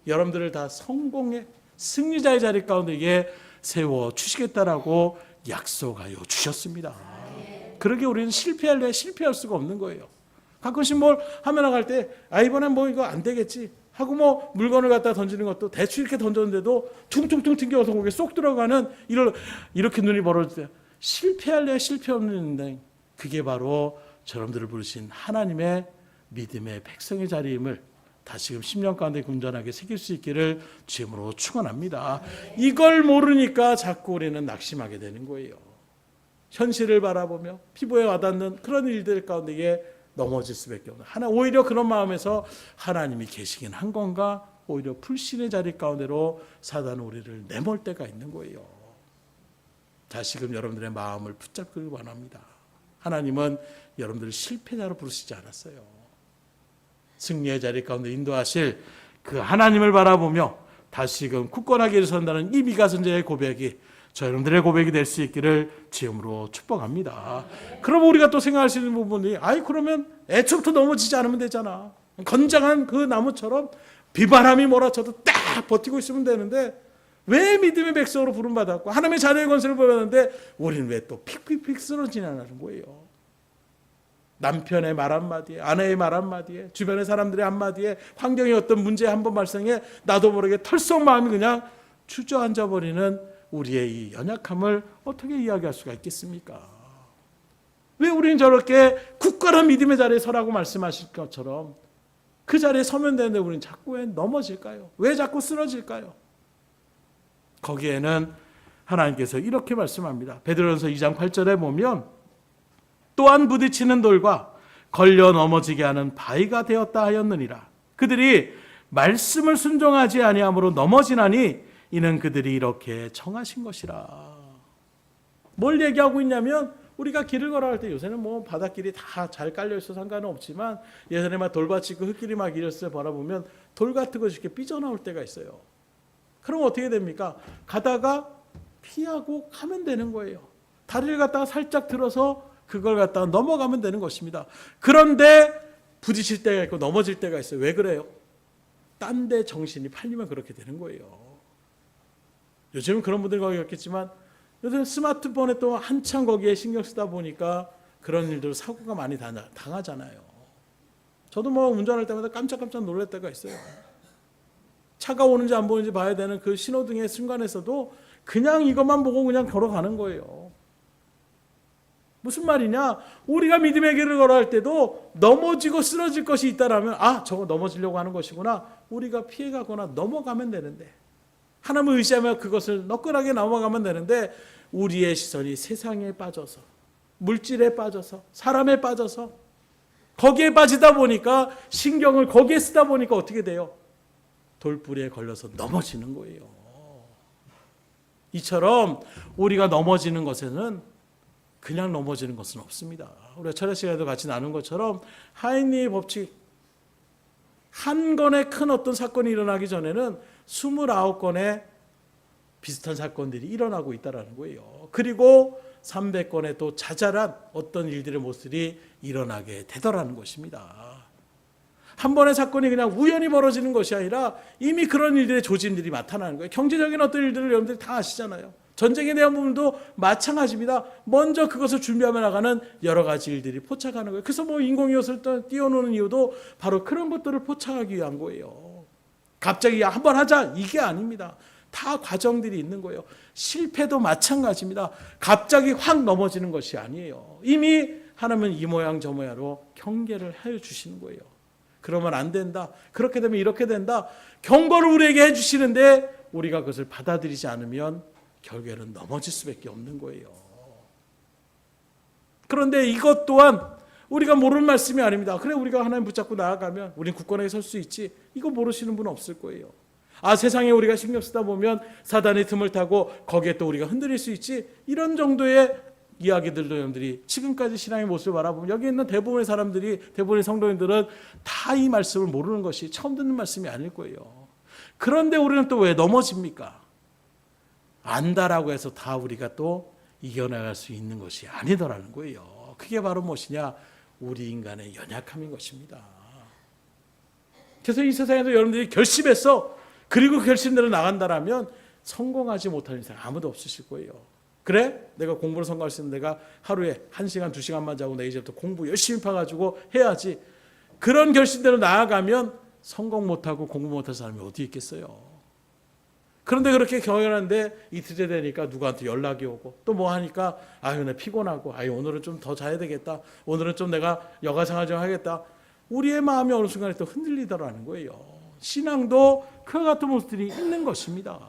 여러분들을 다 성공의 승리자의 자리 가운데 세워주시겠다라고 약속하여 주셨습니다. 그러기에 우리는 실패할 수가 없는 거예요. 가끔씩 뭘 하며 나갈 때 이번엔 뭐 이거 안 되겠지 하고 뭐 물건을 갖다 던지는 것도 대충 이렇게 던졌는데도 퉁퉁퉁 튕겨서 거기에 쏙 들어가는 이렇게 눈이 벌어질 때 실패할래야 실패 없는 인생. 그게 바로 저놈들을 부르신 하나님의 믿음의 백성의 자리임을 다시금 10년 가운데 군전하게 새길 수 있기를 주님으로 축원합니다. 이걸 모르니까 자꾸 우리는 낙심하게 되는 거예요. 현실을 바라보며 피부에 와닿는 그런 일들 가운데에 넘어질 수밖에 없는. 오히려 그런 마음에서 하나님이 계시긴 한 건가? 오히려 불신의 자리 가운데로 사단은 우리를 내몰 때가 있는 거예요. 다시금 여러분들의 마음을 붙잡기를 원합니다. 하나님은 여러분들을 실패자로 부르시지 않았어요. 승리의 자리 가운데 인도하실 그 하나님을 바라보며 다시금 굳건하게 일어선다는 이 미가 선지자의 고백이 저 여러분들의 고백이 될 수 있기를 주님으로 축복합니다. 그럼 우리가 또 생각할 수 있는 부분이 그러면 애초부터 넘어지지 않으면 되잖아. 건장한 그 나무처럼 비바람이 몰아쳐도 딱 버티고 있으면 되는데 왜 믿음의 백성으로 부름받았고 하나님의 자녀의 권세를 받았는데 우리는 왜 또 픽픽픽 쓰러지냐는 거예요. 남편의 말 한마디에, 아내의 말 한마디에, 주변의 사람들의 한마디에, 환경의 어떤 문제 한번 발생해 나도 모르게 털썩 마음이 그냥 주저앉아버리는 우리의 이 연약함을 어떻게 이야기할 수가 있겠습니까? 왜 우리는 저렇게 굳건한 믿음의 자리에 서라고 말씀하실 것처럼 그 자리에 서면 되는데 우리는 자꾸 왜 넘어질까요? 왜 자꾸 쓰러질까요? 거기에는 하나님께서 이렇게 말씀합니다. 베드로전서 2장 8절에 보면 또한 부딪히는 돌과 걸려 넘어지게 하는 바위가 되었다 하였느니라. 그들이 말씀을 순종하지 아니함으로 넘어지나니 이는 그들이 이렇게 청하신 것이라. 뭘 얘기하고 있냐면 우리가 길을 걸어갈 때 요새는 뭐 바닷길이 다 잘 깔려 있어 상관은 없지만 예전에 막 돌밭이 그 흙길이 막 이랬을 때 바라보면 돌 같은 것이 이렇게 삐져나올 때가 있어요. 그럼 어떻게 됩니까? 가다가 피하고 가면 되는 거예요. 다리를 갖다가 살짝 들어서 그걸 갖다가 넘어가면 되는 것입니다. 그런데 부딪힐 때가 있고 넘어질 때가 있어요. 왜 그래요? 딴 데 정신이 팔리면 그렇게 되는 거예요. 요즘은 그런 분들이 거기 있겠지만 요즘 스마트폰에 또 한참 거기에 신경 쓰다 보니까 그런 일들 사고가 많이 당하잖아요. 저도 뭐 운전할 때마다 깜짝깜짝 놀랄 때가 있어요. 차가 오는지 안 보는지 봐야 되는 그 신호등의 순간에서도 그냥 이것만 보고 그냥 걸어가는 거예요. 무슨 말이냐? 우리가 믿음의 길을 걸어갈 때도 넘어지고 쓰러질 것이 있다라면 저거 넘어지려고 하는 것이구나. 우리가 피해가거나 넘어가면 되는데 하나님을 의지하며 그것을 너끈하게 넘어가면 되는데 우리의 시선이 세상에 빠져서 물질에 빠져서 사람에 빠져서 거기에 빠지다 보니까 신경을 거기에 쓰다 보니까 어떻게 돼요? 돌뿌리에 걸려서 넘어지는 거예요. 이처럼 우리가 넘어지는 것에는 그냥 넘어지는 것은 없습니다. 우리가 철학 시간에도 같이 나눈 것처럼 하인리의 법칙 한 건의 큰 어떤 사건이 일어나기 전에는 29건의 비슷한 사건들이 일어나고 있다는 거예요. 그리고 300건의 또 자잘한 어떤 일들의 모습이 일어나게 되더라는 것입니다. 한 번의 사건이 그냥 우연히 벌어지는 것이 아니라 이미 그런 일들의 조짐들이 나타나는 거예요. 경제적인 어떤 일들을 여러분들이 다 아시잖아요. 전쟁에 대한 부분도 마찬가지입니다. 먼저 그것을 준비하며 나가는 여러 가지 일들이 포착하는 거예요. 그래서 뭐 인공위성을 띄워놓는 이유도 바로 그런 것들을 포착하기 위한 거예요. 갑자기 한번 하자 이게 아닙니다. 다 과정들이 있는 거예요. 실패도 마찬가지입니다. 갑자기 확 넘어지는 것이 아니에요. 이미 하나님은 이 모양 저 모양으로 경계를 해주시는 거예요. 그러면 안 된다. 그렇게 되면 이렇게 된다. 경고를 우리에게 해주시는데 우리가 그것을 받아들이지 않으면 결국에는 넘어질 수밖에 없는 거예요. 그런데 이것 또한 우리가 모르는 말씀이 아닙니다. 그래 우리가 하나님 붙잡고 나아가면 우린 굳건하게 설 수 있지. 이거 모르시는 분은 없을 거예요. 세상에 우리가 신경 쓰다 보면 사단의 틈을 타고 거기에 또 우리가 흔들릴 수 있지. 이런 정도의 이야기들도 여러분들이 지금까지 신앙의 모습을 바라보면 여기 있는 대부분의 사람들이 대부분의 성도인들은 다 이 말씀을 모르는 것이 처음 듣는 말씀이 아닐 거예요. 그런데 우리는 또 왜 넘어집니까? 안다라고 해서 다 우리가 또 이겨나갈 수 있는 것이 아니더라는 거예요. 그게 바로 무엇이냐? 우리 인간의 연약함인 것입니다. 그래서 이 세상에서 여러분들이 결심해서 그리고 결심대로 나간다라면 성공하지 못하는 인생 아무도 없으실 거예요. 그래? 내가 공부를 성공할 수 있는 내가 하루에 1시간, 2시간만 자고 내 이제부터 공부 열심히 파가지고 해야지. 그런 결심대로 나아가면 성공 못하고 공부 못할 사람이 어디 있겠어요. 그런데 그렇게 경영하는데 이틀째 되니까 누구한테 연락이 오고 또 뭐 하니까 아유 나 피곤하고 아유 오늘은 좀 더 자야 되겠다. 오늘은 좀 내가 여가 생활 좀 하겠다. 우리의 마음이 어느 순간에 또 흔들리더라는 거예요. 신앙도 그와 같은 모습들이 있는 것입니다.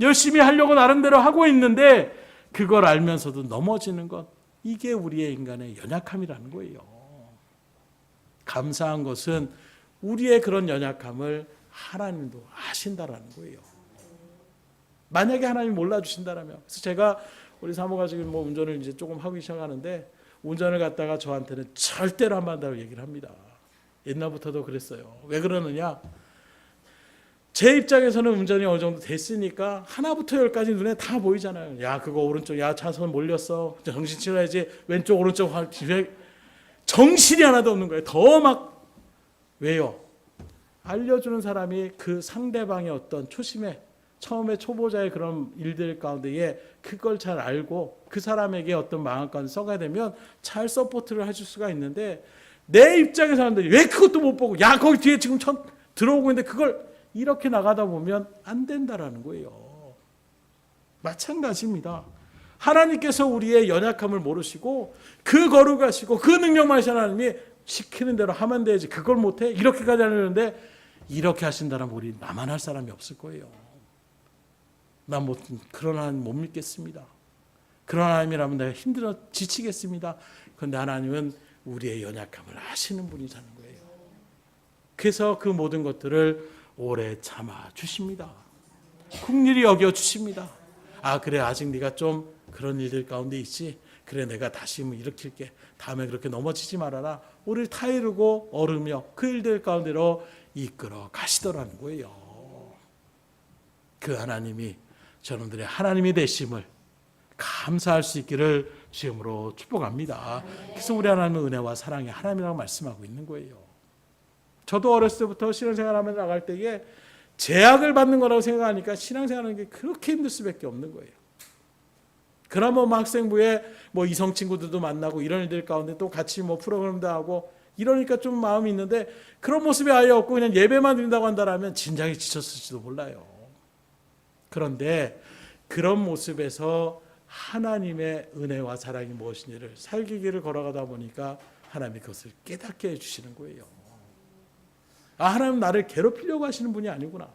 열심히 하려고 나름대로 하고 있는데 그걸 알면서도 넘어지는 것, 이게 우리의 인간의 연약함이라는 거예요. 감사한 것은 우리의 그런 연약함을 하나님도 아신다라는 거예요. 만약에 하나님이 몰라주신다라면, 그래서 제가 우리 사모가 지금 뭐 운전을 이제 조금 하기 시작하는데 운전을 갖다가 저한테는 절대로 하면 안 된다고 얘기를 합니다. 옛날부터도 그랬어요. 왜 그러느냐? 제 입장에서는 운전이 어느 정도 됐으니까 하나부터 열까지 눈에 다 보이잖아요. 야 그거 오른쪽, 야 차선 몰렸어, 정신 차려야지, 왼쪽 오른쪽 정신이 하나도 없는 거예요. 더 막 왜요? 알려주는 사람이 그 상대방의 어떤 초심에 처음에 초보자의 그런 일들 가운데에 그걸 잘 알고 그 사람에게 어떤 마음까지 써가야 되면 잘 서포트를 해줄 수가 있는데 내 입장의 사람들이 왜 그것도 못 보고 야 거기 뒤에 지금 들어오고 있는데 그걸 이렇게 나가다 보면 안 된다라는 거예요. 마찬가지입니다. 하나님께서 우리의 연약함을 모르시고 그 거룩하시고 그 능력만 하시는 하나님이 시키는 대로 하면 되지 그걸 못해? 이렇게까지 하려는데 이렇게 하신다면 우리 나만 할 사람이 없을 거예요. 난 그런 하나님 못 믿겠습니다. 그런 하나님이라면 내가 힘들어 지치겠습니다. 그런데 하나님은 우리의 연약함을 아시는 분이라는 거예요. 그래서 그 모든 것들을 오래 참아 주십니다. 긍휼히 여겨 주십니다. 아 그래 아직 네가 좀 그런 일들 가운데 있지. 그래 내가 다시 일으킬게. 다음에 그렇게 넘어지지 말아라. 우리를 타이르고 어르며 그 일들 가운데로 이끌어 가시더라는 거예요. 그 하나님이 저놈들의 하나님이 되심을 감사할 수 있기를 주님으로 축복합니다. 그래서 우리 하나님은 은혜와 사랑의 하나님이라고 말씀하고 있는 거예요. 저도 어렸을 때부터 신앙생활하며 나갈 때에 제약을 받는 거라고 생각하니까 신앙생활하는 게 그렇게 힘들 수밖에 없는 거예요. 그러면 학생부에 이성 친구들도 만나고 이런 일들 가운데 또 같이 프로그램도 하고 이러니까 좀 마음이 있는데 그런 모습이 아예 없고 그냥 예배만 드린다고 한다면 진작에 지쳤을지도 몰라요. 그런데 그런 모습에서 하나님의 은혜와 사랑이 무엇인지를 살기 길을 걸어가다 보니까 하나님이 그것을 깨닫게 해주시는 거예요. 아 하나님 나를 괴롭히려고 하시는 분이 아니구나.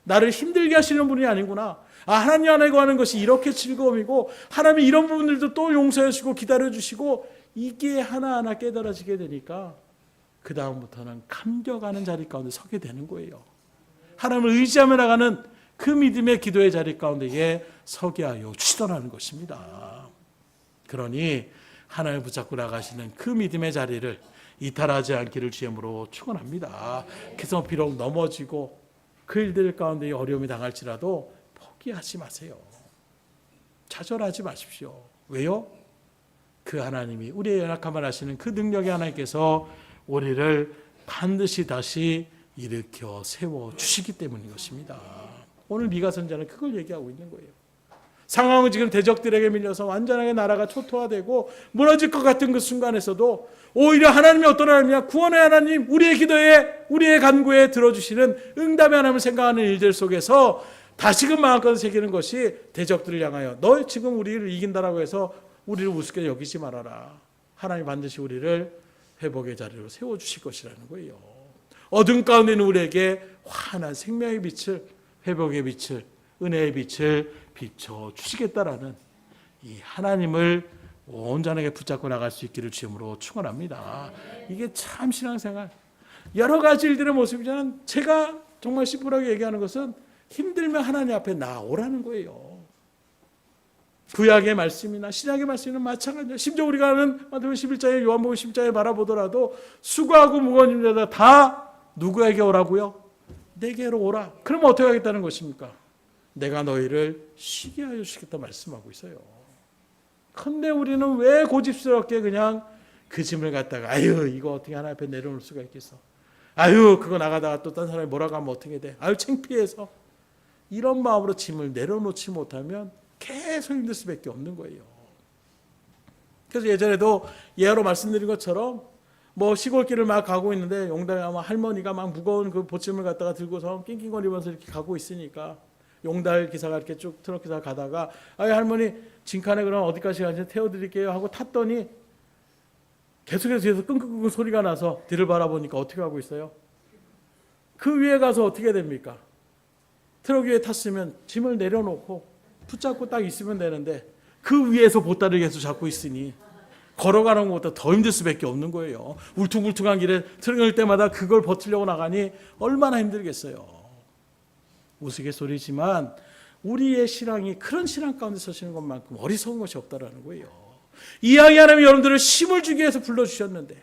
나를 힘들게 하시는 분이 아니구나. 아 하나님 안에 거하는 것이 이렇게 즐거움이고 하나님이 이런 부분들도 또 용서해 주시고 기다려 주시고 이게 하나하나 깨달아지게 되니까 그 다음부터는 감격하는 자리 가운데 서게 되는 거예요. 하나님을 의지하며 나가는 그 믿음의 기도의 자리 가운데에 서게 하여 주시더라는 것입니다. 그러니 하나님을 붙잡고 나가시는 그 믿음의 자리를 이탈하지 않기를 주님으로 축원합니다. 그래서 비록 넘어지고 그 일들 가운데 어려움이 당할지라도 포기하지 마세요. 좌절하지 마십시오. 왜요? 그 하나님이 우리의 연약함을 아시는 그 능력의 하나님께서 우리를 반드시 다시 일으켜 세워주시기 때문인 것입니다. 오늘 미가 선지자는 그걸 얘기하고 있는 거예요. 상황은 지금 대적들에게 밀려서 완전하게 나라가 초토화되고 무너질 것 같은 그 순간에서도 오히려 하나님이 어떤 하나님이냐, 구원의 하나님, 우리의 기도에 우리의 간구에 들어주시는 응답의 하나님을 생각하는 일들 속에서 다시금 마음껏 새기는 것이 대적들을 향하여 너 지금 우리를 이긴다라고 해서 우리를 우습게 여기지 말아라. 하나님 반드시 우리를 회복의 자리로 세워주실 것이라는 거예요. 어둠 가운데 있는 우리에게 환한 생명의 빛을, 회복의 빛을, 은혜의 빛을 비춰주시겠다라는 이 하나님을 온전하게 붙잡고 나갈 수 있기를 주님으로 축원합니다. 이게 참 신앙생활 여러 가지 일들의 모습이지만 제가 정말 심플하게 얘기하는 것은 힘들면 하나님 앞에 나오라는 거예요. 구약의 말씀이나 신약의 말씀은 마찬가지예요. 심지어 우리가 아는 마태복음 11장에 요한복음 10장에 바라보더라도 수고하고 무거운 짐자들 다 누구에게 오라고요? 내게로 오라. 그러면 어떻게 하겠다는 것입니까? 내가 너희를 쉬게 하여 주시겠다 말씀하고 있어요. 그런데 우리는 왜 고집스럽게 그냥 그 짐을 갖다가 아유 이거 어떻게 하나님 앞에 내려놓을 수가 있겠어. 아유 그거 나가다가 또 딴 사람이 뭐라고 하면 어떻게 돼. 아유 창피해서. 이런 마음으로 짐을 내려놓지 못하면 계속 힘들 수밖에 없는 거예요. 그래서 예전에도 예화로 말씀드린 것처럼 뭐 시골길을 막 가고 있는데 용달에 아마 할머니가 막 무거운 그 보침을 갖다가 들고서 낑낑거리면서 이렇게 가고 있으니까 용달 기사가 이렇게 쭉 트럭 기사가 가다가 아이 할머니 진칸에 그럼 어디까지 가지 태워드릴게요 하고 탔더니 계속해서 뒤에서 끙끙끙 소리가 나서 뒤를 바라보니까 어떻게 하고 있어요? 그 위에 가서 어떻게 됩니까? 트럭 위에 탔으면 짐을 내려놓고 붙잡고 딱 있으면 되는데 그 위에서 보따리를 계속 잡고 있으니 걸어가는 것보다 더 힘들 수밖에 없는 거예요. 울퉁불퉁한 길에 트럭을 때마다 그걸 버티려고 나가니 얼마나 힘들겠어요. 우스갯소리지만 우리의 신앙이 그런 신앙 가운데 서시는 것만큼 어리석은 것이 없다라는 거예요. 이야기 하나님 여러분들을 힘을 주기 위해서 불러주셨는데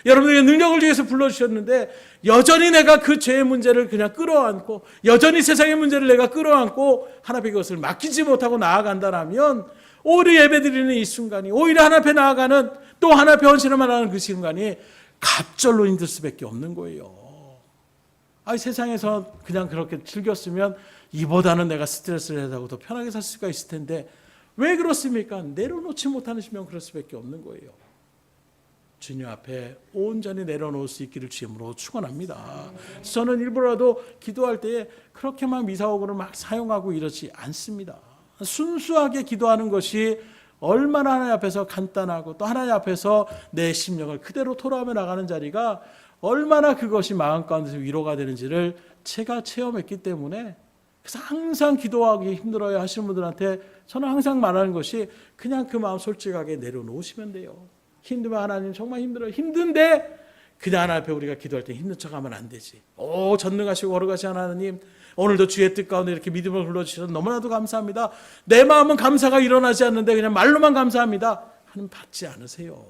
여러분에게 능력을 주기 위해서 불러주셨는데 여전히 내가 그 죄의 문제를 그냥 끌어안고 여전히 세상의 문제를 내가 끌어안고 하나님께 그것을 맡기지 못하고 나아간다면 오히려 예배드리는 이 순간이 오히려 하나님 앞에 나아가는 또 하나님 앞에 헌신을 하는 그 순간이 갑절로 힘들 수밖에 없는 거예요. 세상에서 그냥 그렇게 즐겼으면 이보다는 내가 스트레스를 해소하고 더 편하게 살 수가 있을 텐데 왜 그렇습니까? 내려놓지 못하는 시면 그럴 수밖에 없는 거예요. 주님 앞에 온전히 내려놓을 수 있기를 주님으로 축원합니다. 저는 일부러라도 기도할 때에 그렇게 막 미사오고를 막 사용하고 이러지 않습니다. 순수하게 기도하는 것이 얼마나 하나님 앞에서 간단하고 또 하나님 앞에서 내 심령을 그대로 토로하며 나가는 자리가 얼마나 그것이 마음 가운데서 위로가 되는지를 제가 체험했기 때문에 그래서 항상 기도하기 힘들어요 하시는 분들한테 저는 항상 말하는 것이 그냥 그 마음 솔직하게 내려놓으시면 돼요. 힘들면 하나님 정말 힘들어요. 힘든데 그냥 하나님 앞에 우리가 기도할 때 힘든 척하면 안 되지. 전능하시고 거룩하신 하나님 오늘도 주의 뜻 가운데 이렇게 믿음을 불러주셔서 너무나도 감사합니다. 내 마음은 감사가 일어나지 않는데 그냥 말로만 감사합니다. 하나님 받지 않으세요.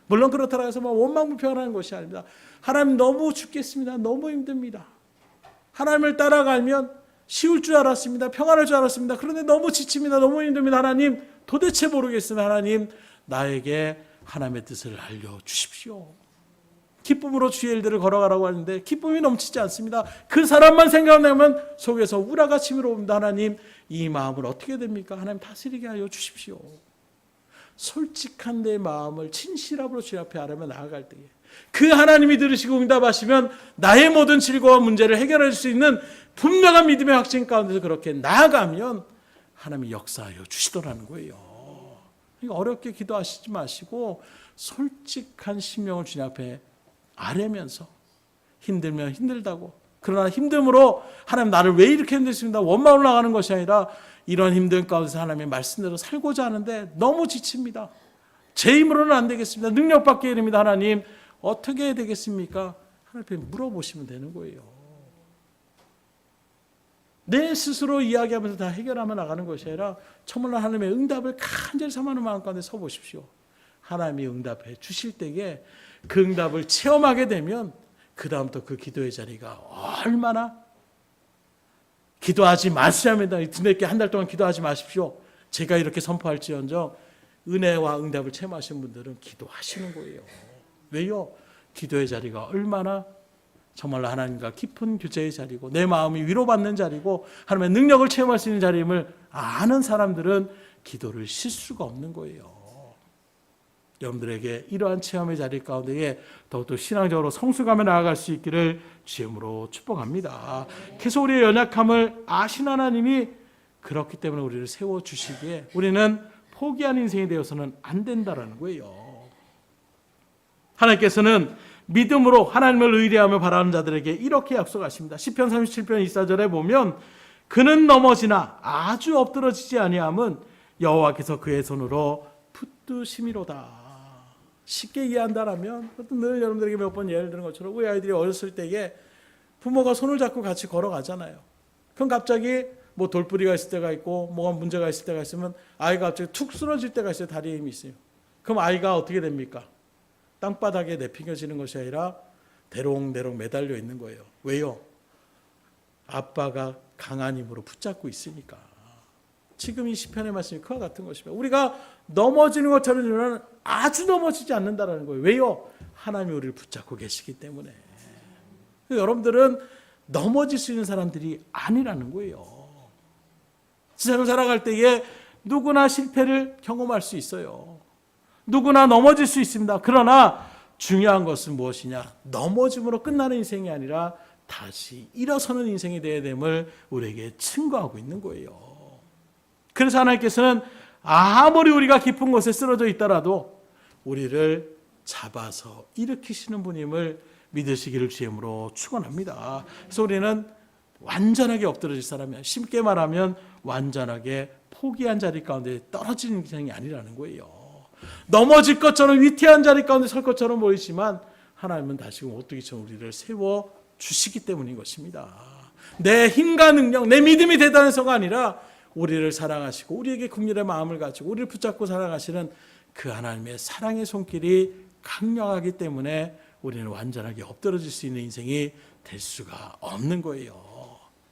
물론 그렇다고 해서 원망불평하는 것이 아닙니다. 하나님 너무 죽겠습니다. 너무 힘듭니다. 하나님을 따라가면 쉬울 줄 알았습니다. 평안할 줄 알았습니다. 그런데 너무 지칩니다. 너무 힘듭니다. 하나님 도대체 모르겠습니다. 하나님 나에게 하나님의 뜻을 알려주십시오. 기쁨으로 주의 일들을 걸어가라고 하는데 기쁨이 넘치지 않습니다. 그 사람만 생각나면 속에서 우라가 치밀어 옵니다. 하나님 이 마음을 어떻게 됩니까? 하나님 다스리게 하여 주십시오. 솔직한 내 마음을 진실함으로 주님 앞에 아뢰며 나아갈 때에 그 하나님이 들으시고 응답하시면 나의 모든 질거와 문제를 해결할 수 있는 분명한 믿음의 확신 가운데서 그렇게 나아가면 하나님이 역사하여 주시더라는 거예요. 그러니까 어렵게 기도하시지 마시고 솔직한 심령을 주님 앞에 아뢰면서 힘들면 힘들다고 그러나 힘듦으로 하나님 나를 왜 이렇게 힘들습니다 원망으로 나가는 것이 아니라 이런 힘든 가운데서 하나님의 말씀대로 살고자 하는데 너무 지칩니다. 제 힘으로는 안 되겠습니다. 능력 받게 됩니다. 하나님 어떻게 해야 되겠습니까? 하나님 앞에 물어보시면 되는 거예요. 내 스스로 이야기하면서 다 해결하며 나가는 것이 아니라 정말로 하나님의 응답을 간절히 삼하는 마음 가운데 서보십시오. 하나님이 응답해 주실 때에 그 응답을 체험하게 되면 그 다음부터 그 기도의 자리가 얼마나 기도하지 마시합니다. 뒤늦게 한 달 동안 기도하지 마십시오. 제가 이렇게 선포할지언정 은혜와 응답을 체험하신 분들은 기도하시는 거예요. 왜요? 기도의 자리가 얼마나 정말로 하나님과 깊은 교제의 자리고 내 마음이 위로받는 자리고 하나님의 능력을 체험할 수 있는 자리임을 아는 사람들은 기도를 쉴 수가 없는 거예요. 여러분들에게 이러한 체험의 자리 가운데에 더욱더 신앙적으로 성숙하며 나아갈 수 있기를 주님으로 축복합니다. 계속 우리의 연약함을 아신 하나님이 그렇기 때문에 우리를 세워주시기에 우리는 포기한 인생이 되어서는 안 된다라는 거예요. 하나님께서는 믿음으로 하나님을 의뢰하며 바라는 자들에게 이렇게 약속하십니다. 시편 37편 24절에 보면 그는 넘어지나 아주 엎드러지지 아니함은 여호와께서 그의 손으로 붙드심이로다. 쉽게 이해한다라면 늘 여러분들에게 몇 번 예를 드는 것처럼 우리 아이들이 어렸을 때에 부모가 손을 잡고 같이 걸어가잖아요. 그럼 갑자기 뭐 돌부리가 있을 때가 있고 뭐가 문제가 있을 때가 있으면 아이가 갑자기 툭 쓰러질 때가 있어요. 다리에 힘이 있어요. 그럼 아이가 어떻게 됩니까? 땅바닥에 내팽겨지는 것이 아니라 대롱대롱 매달려 있는 거예요. 왜요? 아빠가 강한 힘으로 붙잡고 있으니까. 지금 이 시편의 말씀이 그와 같은 것입니다. 우리가 넘어지는 것처럼 우리는 아주 넘어지지 않는다는 거예요. 왜요? 하나님이 우리를 붙잡고 계시기 때문에. 여러분들은 넘어질 수 있는 사람들이 아니라는 거예요. 세상을 살아갈 때에 누구나 실패를 경험할 수 있어요. 누구나 넘어질 수 있습니다. 그러나 중요한 것은 무엇이냐? 넘어짐으로 끝나는 인생이 아니라 다시 일어서는 인생이 되어야 됨을 우리에게 증거하고 있는 거예요. 그래서 하나님께서는 아무리 우리가 깊은 곳에 쓰러져 있더라도 우리를 잡아서 일으키시는 분임을 믿으시기를 주임으로 축원합니다. 그래서 우리는 완전하게 엎드러질 사람이야. 쉽게 말하면 완전하게 포기한 자리 가운데 떨어지는 인생이 아니라는 거예요. 넘어질 것처럼 위태한 자리 가운데 설 것처럼 보이지만 하나님은 다시금 오뚜기처럼 우리를 세워 주시기 때문인 것입니다. 내 힘과 능력, 내 믿음이 대단해서가 아니라 우리를 사랑하시고 우리에게 긍휼의 마음을 가지고 우리를 붙잡고 사랑하시는 그 하나님의 사랑의 손길이 강력하기 때문에 우리는 완전하게 엎드러질 수 있는 인생이 될 수가 없는 거예요.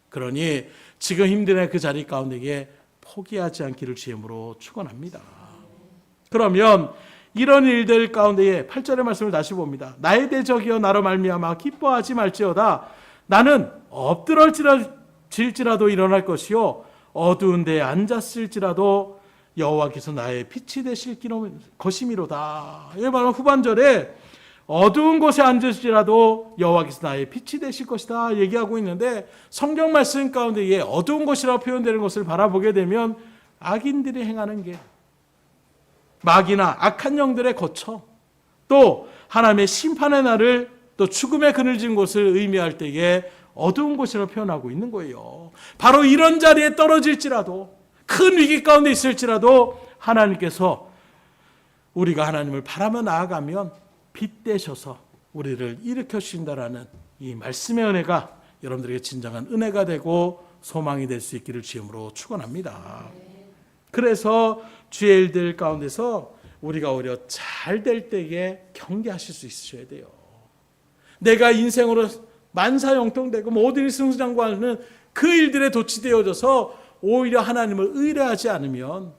그러니 지금 힘든 그 자리 가운데에 포기하지 않기를 주임으로 축원합니다. 그러면 이런 일들 가운데에 8절의 말씀을 다시 봅니다. 나의 대적이여 나로 말미암아 기뻐하지 말지어다. 나는 엎드러질지라도 일어날 것이요 어두운 데에 앉았을지라도 여호와께서 나의 빛이 되실 것이미로다. 이 바로 후반절에 어두운 곳에 앉을지라도 여호와께서 나의 빛이 되실 것이다 얘기하고 있는데, 성경 말씀 가운데에 어두운 곳이라고 표현되는 것을 바라보게 되면 악인들이 행하는 게, 마귀나 악한 영들의 거처, 또 하나님의 심판의 날을, 또 죽음의 그늘진 곳을 의미할 때에 어두운 곳이라고 표현하고 있는 거예요. 바로 이런 자리에 떨어질지라도, 큰 위기 가운데 있을지라도 하나님께서 우리가 하나님을 바라며 나아가면 빛 되셔서 우리를 일으켜 주신다라는 이 말씀의 은혜가 여러분들에게 진정한 은혜가 되고 소망이 될 수 있기를 주임으로 축원합니다. 그래서 주의 일들 가운데서 우리가 오히려 잘 될 때에 경계하실 수 있으셔야 돼요. 내가 인생으로 만사형통되고 모든 일 승승장구하는 그 일들에 도취되어져서 오히려 하나님을 의뢰하지 않으면,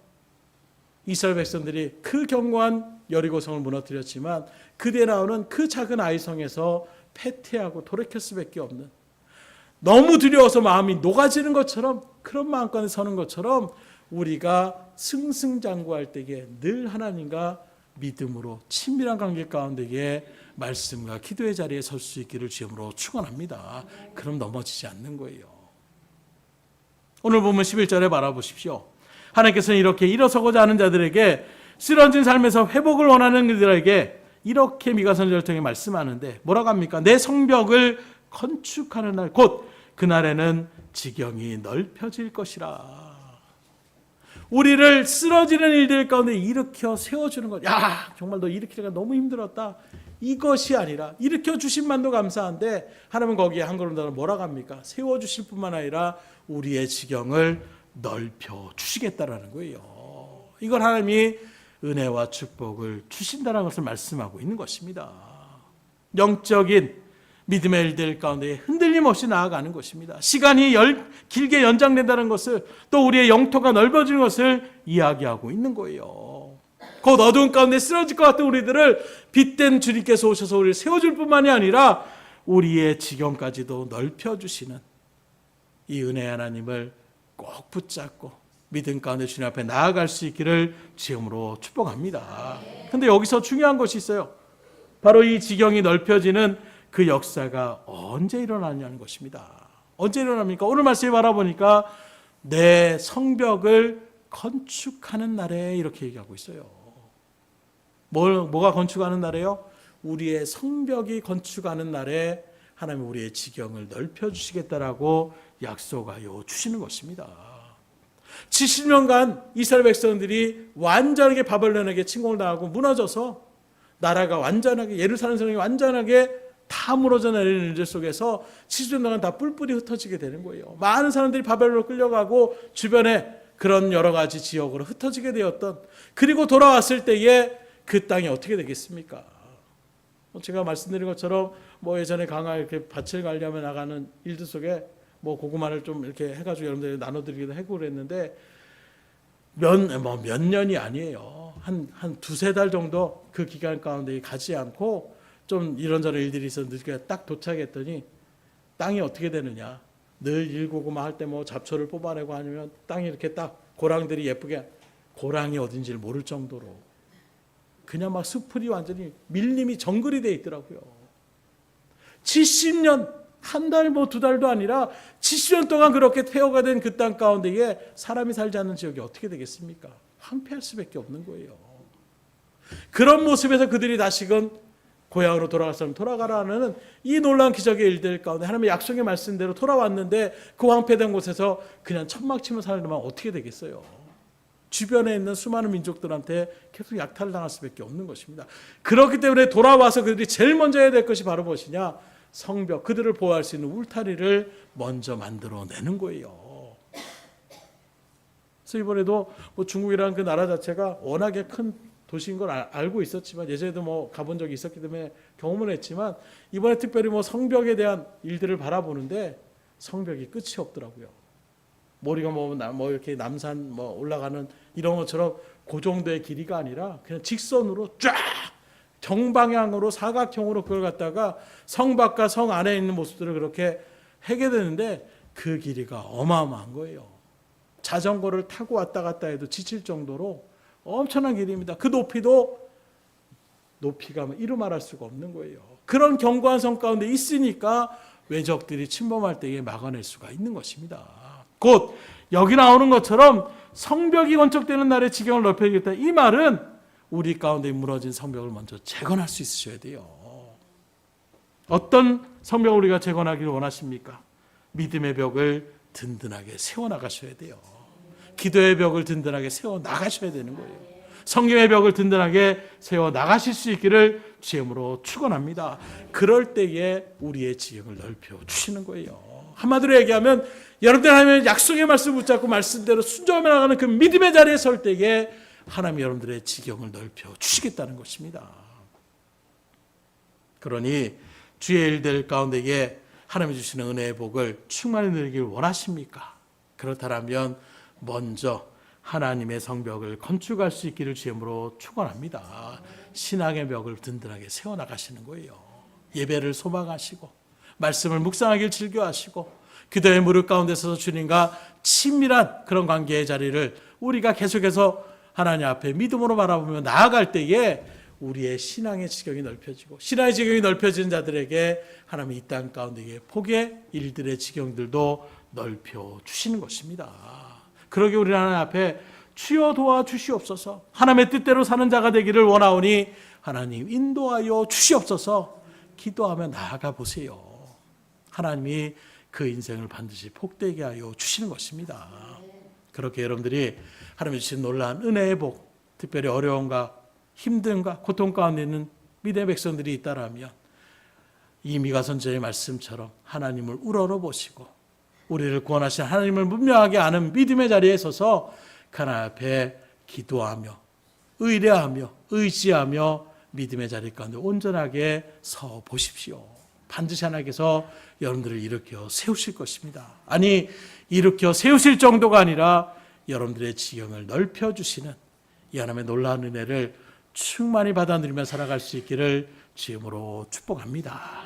이스라엘 백성들이 그 견고한 여리고성을 무너뜨렸지만 그뒤에 나오는 그 작은 아이성에서 패퇴하고 돌이킬 수밖에 없는, 너무 두려워서 마음이 녹아지는 것처럼, 그런 마음 가운데 서는 것처럼 우리가 승승장구할 때에 늘 하나님과 믿음으로 친밀한 관계 가운데에 말씀과 기도의 자리에 설 수 있기를 주임으로 축원합니다. 그럼 넘어지지 않는 거예요. 오늘 보면 11절에 바라보십시오. 하나님께서는 이렇게 일어서고자 하는 자들에게, 쓰러진 삶에서 회복을 원하는 그들에게 이렇게 미가서를 통해 말씀하는데 뭐라고 합니까? 내 성벽을 건축하는 날, 곧 그날에는 지경이 넓혀질 것이라. 우리를 쓰러지는 일들 가운데 일으켜 세워주는 것. 야, 정말 너 일으키기가 너무 힘들었다. 이것이 아니라, 일으켜 주신만도 감사한데 하나님은 거기에 한 걸음 더 뭐라고 합니까? 세워주실 뿐만 아니라 우리의 지경을 넓혀 주시겠다라는 거예요. 이걸 하나님이 은혜와 축복을 주신다는 것을 말씀하고 있는 것입니다. 영적인 믿음의 일들 가운데 흔들림 없이 나아가는 것입니다. 시간이 길게 연장된다는 것을, 또 우리의 영토가 넓어지는 것을 이야기하고 있는 거예요. 곧 어두운 가운데 쓰러질 것 같은 우리들을 빛된 주님께서 오셔서 우리를 세워줄 뿐만이 아니라 우리의 지경까지도 넓혀주시는 이 은혜 하나님을 꼭 붙잡고 믿음 가운데 주님 앞에 나아갈 수 있기를 주임으로 축복합니다. 그런데 여기서 중요한 것이 있어요. 바로 이 지경이 넓혀지는 그 역사가 언제 일어나냐는 것입니다. 언제 일어납니까? 오늘 말씀을 바라보니까 내 성벽을 건축하는 날에 이렇게 얘기하고 있어요. 뭐가 건축하는 날이에요? 우리의 성벽이 건축하는 날에 하나님 우리의 지경을 넓혀주시겠다라고 약속하여 주시는 것입니다. 70년간 이스라엘 백성들이 완전하게 바벨론에게 침공을 당하고 무너져서 나라가 완전하게, 예루살렘 성이 완전하게 다 무너져 내리는 일들 속에서 70년 동안 다 뿔뿔이 흩어지게 되는 거예요. 많은 사람들이 바벨론으로 끌려가고 주변에 그런 여러 가지 지역으로 흩어지게 되었던, 그리고 돌아왔을 때에 그 땅이 어떻게 되겠습니까? 제가 말씀드린 것처럼 예전에 강화 이렇게 밭을 관리하며 나가는 일들 속에 고구마를 좀 이렇게 해가지고 여러분들이 나눠드리기도 하고 그랬는데 몇 년이 아니에요. 한 두세 달 정도 그 기간 가운데 가지 않고 좀 이런저런 일들이 있었는데 딱 도착했더니 땅이 어떻게 되느냐. 늘 일고구마 할 때 잡초를 뽑아내고 아니면 땅이 이렇게 딱 고랑들이 예쁘게, 고랑이 어딘지를 모를 정도로 그냥 막 수풀이 완전히 밀림이 정글이 돼 있더라고요. 70년, 한 달 뭐 두 달도 아니라 70년 동안 그렇게 폐허가 된 그 땅 가운데에 사람이 살지 않는 지역이 어떻게 되겠습니까? 황폐할 수밖에 없는 거예요. 그런 모습에서 그들이 다시금 고향으로 돌아가서 돌아가라는 이 놀라운 기적의 일들 가운데 하나님의 약속의 말씀대로 돌아왔는데 그 황폐된 곳에서 그냥 천막 치며 살려면 어떻게 되겠어요? 주변에 있는 수많은 민족들한테 계속 약탈을 당할 수밖에 없는 것입니다. 그렇기 때문에 돌아와서 그들이 제일 먼저 해야 될 것이 바로 무엇이냐? 성벽, 그들을 보호할 수 있는 울타리를 먼저 만들어내는 거예요. 그래서 이번에도 뭐 중국이라는 그 나라 자체가 워낙에 큰 도시인 걸 알고 있었지만 예전에도 뭐 가본 적이 있었기 때문에 경험을 했지만 이번에 특별히 뭐 성벽에 대한 일들을 바라보는데 성벽이 끝이 없더라고요. 머리가 뭐 이렇게 남산 뭐 올라가는 이런 것처럼 그 정도의 길이가 아니라 그냥 직선으로 쫙 정방향으로 사각형으로 그걸 갖다가 성 밖과 성 안에 있는 모습들을 그렇게 하게 되는데 그 길이가 어마어마한 거예요. 자전거를 타고 왔다 갔다 해도 지칠 정도로 엄청난 길입니다. 그 높이가 이루 말할 수가 없는 거예요. 그런 견고한 성 가운데 있으니까 외적들이 침범할 때에 막아낼 수가 있는 것입니다. 곧 여기 나오는 것처럼 성벽이 건축되는 날에 지경을 넓혀주겠다. 이 말은 우리 가운데 무너진 성벽을 먼저 재건할 수 있으셔야 돼요. 어떤 성벽을 우리가 재건하기를 원하십니까? 믿음의 벽을 든든하게 세워나가셔야 돼요. 기도의 벽을 든든하게 세워나가셔야 되는 거예요. 성경의 벽을 든든하게 세워나가실 수 있기를 주님으로 축원합니다. 그럴 때에 우리의 지경을 넓혀 주시는 거예요. 한마디로 얘기하면 여러분들 하나님의 약속의 말씀을 붙잡고 말씀대로 순종하며 나가는 그 믿음의 자리에 설 때에 하나님 여러분들의 지경을 넓혀 주시겠다는 것입니다. 그러니 주의 일들 가운데에 하나님이 주시는 은혜의 복을 충만히 누리길 원하십니까? 그렇다면 먼저 하나님의 성벽을 건축할 수 있기를 주님으로 축원합니다. 신앙의 벽을 든든하게 세워나가시는 거예요. 예배를 소망하시고 말씀을 묵상하길 즐겨하시고 기도의 무릎 가운데 서서 주님과 친밀한 그런 관계의 자리를 우리가 계속해서 하나님 앞에 믿음으로 바라보며 나아갈 때에 우리의 신앙의 지경이 넓혀지고 신앙의 지경이 넓혀지는 자들에게 하나님이 이 땅 가운데에 복의 일들의 지경들도 넓혀 주시는 것입니다. 그러게 우리 하나님 앞에 주여 도와주시옵소서, 하나님의 뜻대로 사는 자가 되기를 원하오니 하나님 인도하여 주시옵소서 기도하며 나아가 보세요. 하나님이 그 인생을 반드시 복되게 하여 주시는 것입니다. 그렇게 여러분들이 하나님이 주신 놀라운 은혜의 복, 특별히 어려움과 힘듦과 고통 가운데 있는 믿음의 백성들이 있다라면 이 미가 선지자의 말씀처럼 하나님을 우러러보시고 우리를 구원하신 하나님을 분명하게 아는 믿음의 자리에 서서 하나님 앞에 기도하며 의뢰하며 의지하며 믿음의 자리 가운데 온전하게 서 보십시오. 반드시 하나님께서 여러분들을 일으켜 세우실 것입니다. 아니, 일으켜 세우실 정도가 아니라 여러분들의 지경을 넓혀주시는 이 하나님의 놀라운 은혜를 충만히 받아 누리며 살아갈 수 있기를 주님으로 축복합니다.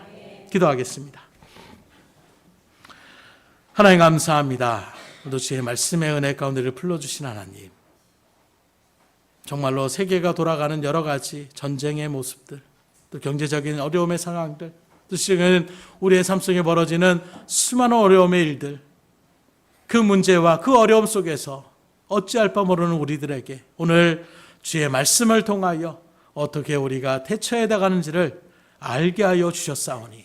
기도하겠습니다. 하나님 감사합니다. 오늘 주의 말씀의 은혜 가운데를 불러주신 하나님, 정말로 세계가 돌아가는 여러 가지 전쟁의 모습들, 또 경제적인 어려움의 상황들, 또 실은 우리의 삶 속에 벌어지는 수많은 어려움의 일들, 그 문제와 그 어려움 속에서 어찌할 바 모르는 우리들에게 오늘 주의 말씀을 통하여 어떻게 우리가 대처해 나가는지를 알게 하여 주셨사오니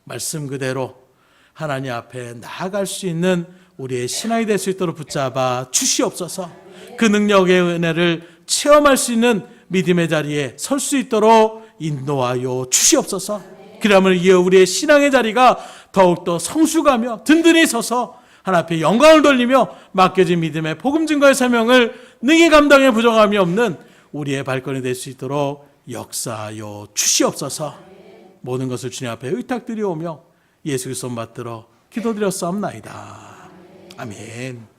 말씀 그대로 하나님 앞에 나아갈 수 있는 우리의 신앙이 될 수 있도록 붙잡아 주시옵소서. 그 능력의 은혜를 체험할 수 있는 믿음의 자리에 설 수 있도록 인도하여 주시옵소서. 그러면 이에 우리의 신앙의 자리가 더욱더 성숙하며 든든히 서서 하나님 앞에 영광을 돌리며 맡겨진 믿음의 복음 증거의 사명을 능히 감당해 부정함이 없는 우리의 발걸음이 될 수 있도록 역사하여 주시옵소서. 모든 것을 주님 앞에 의탁드리오며 예수 그리스도 받들어 기도드렸사옵나이다. 아멘.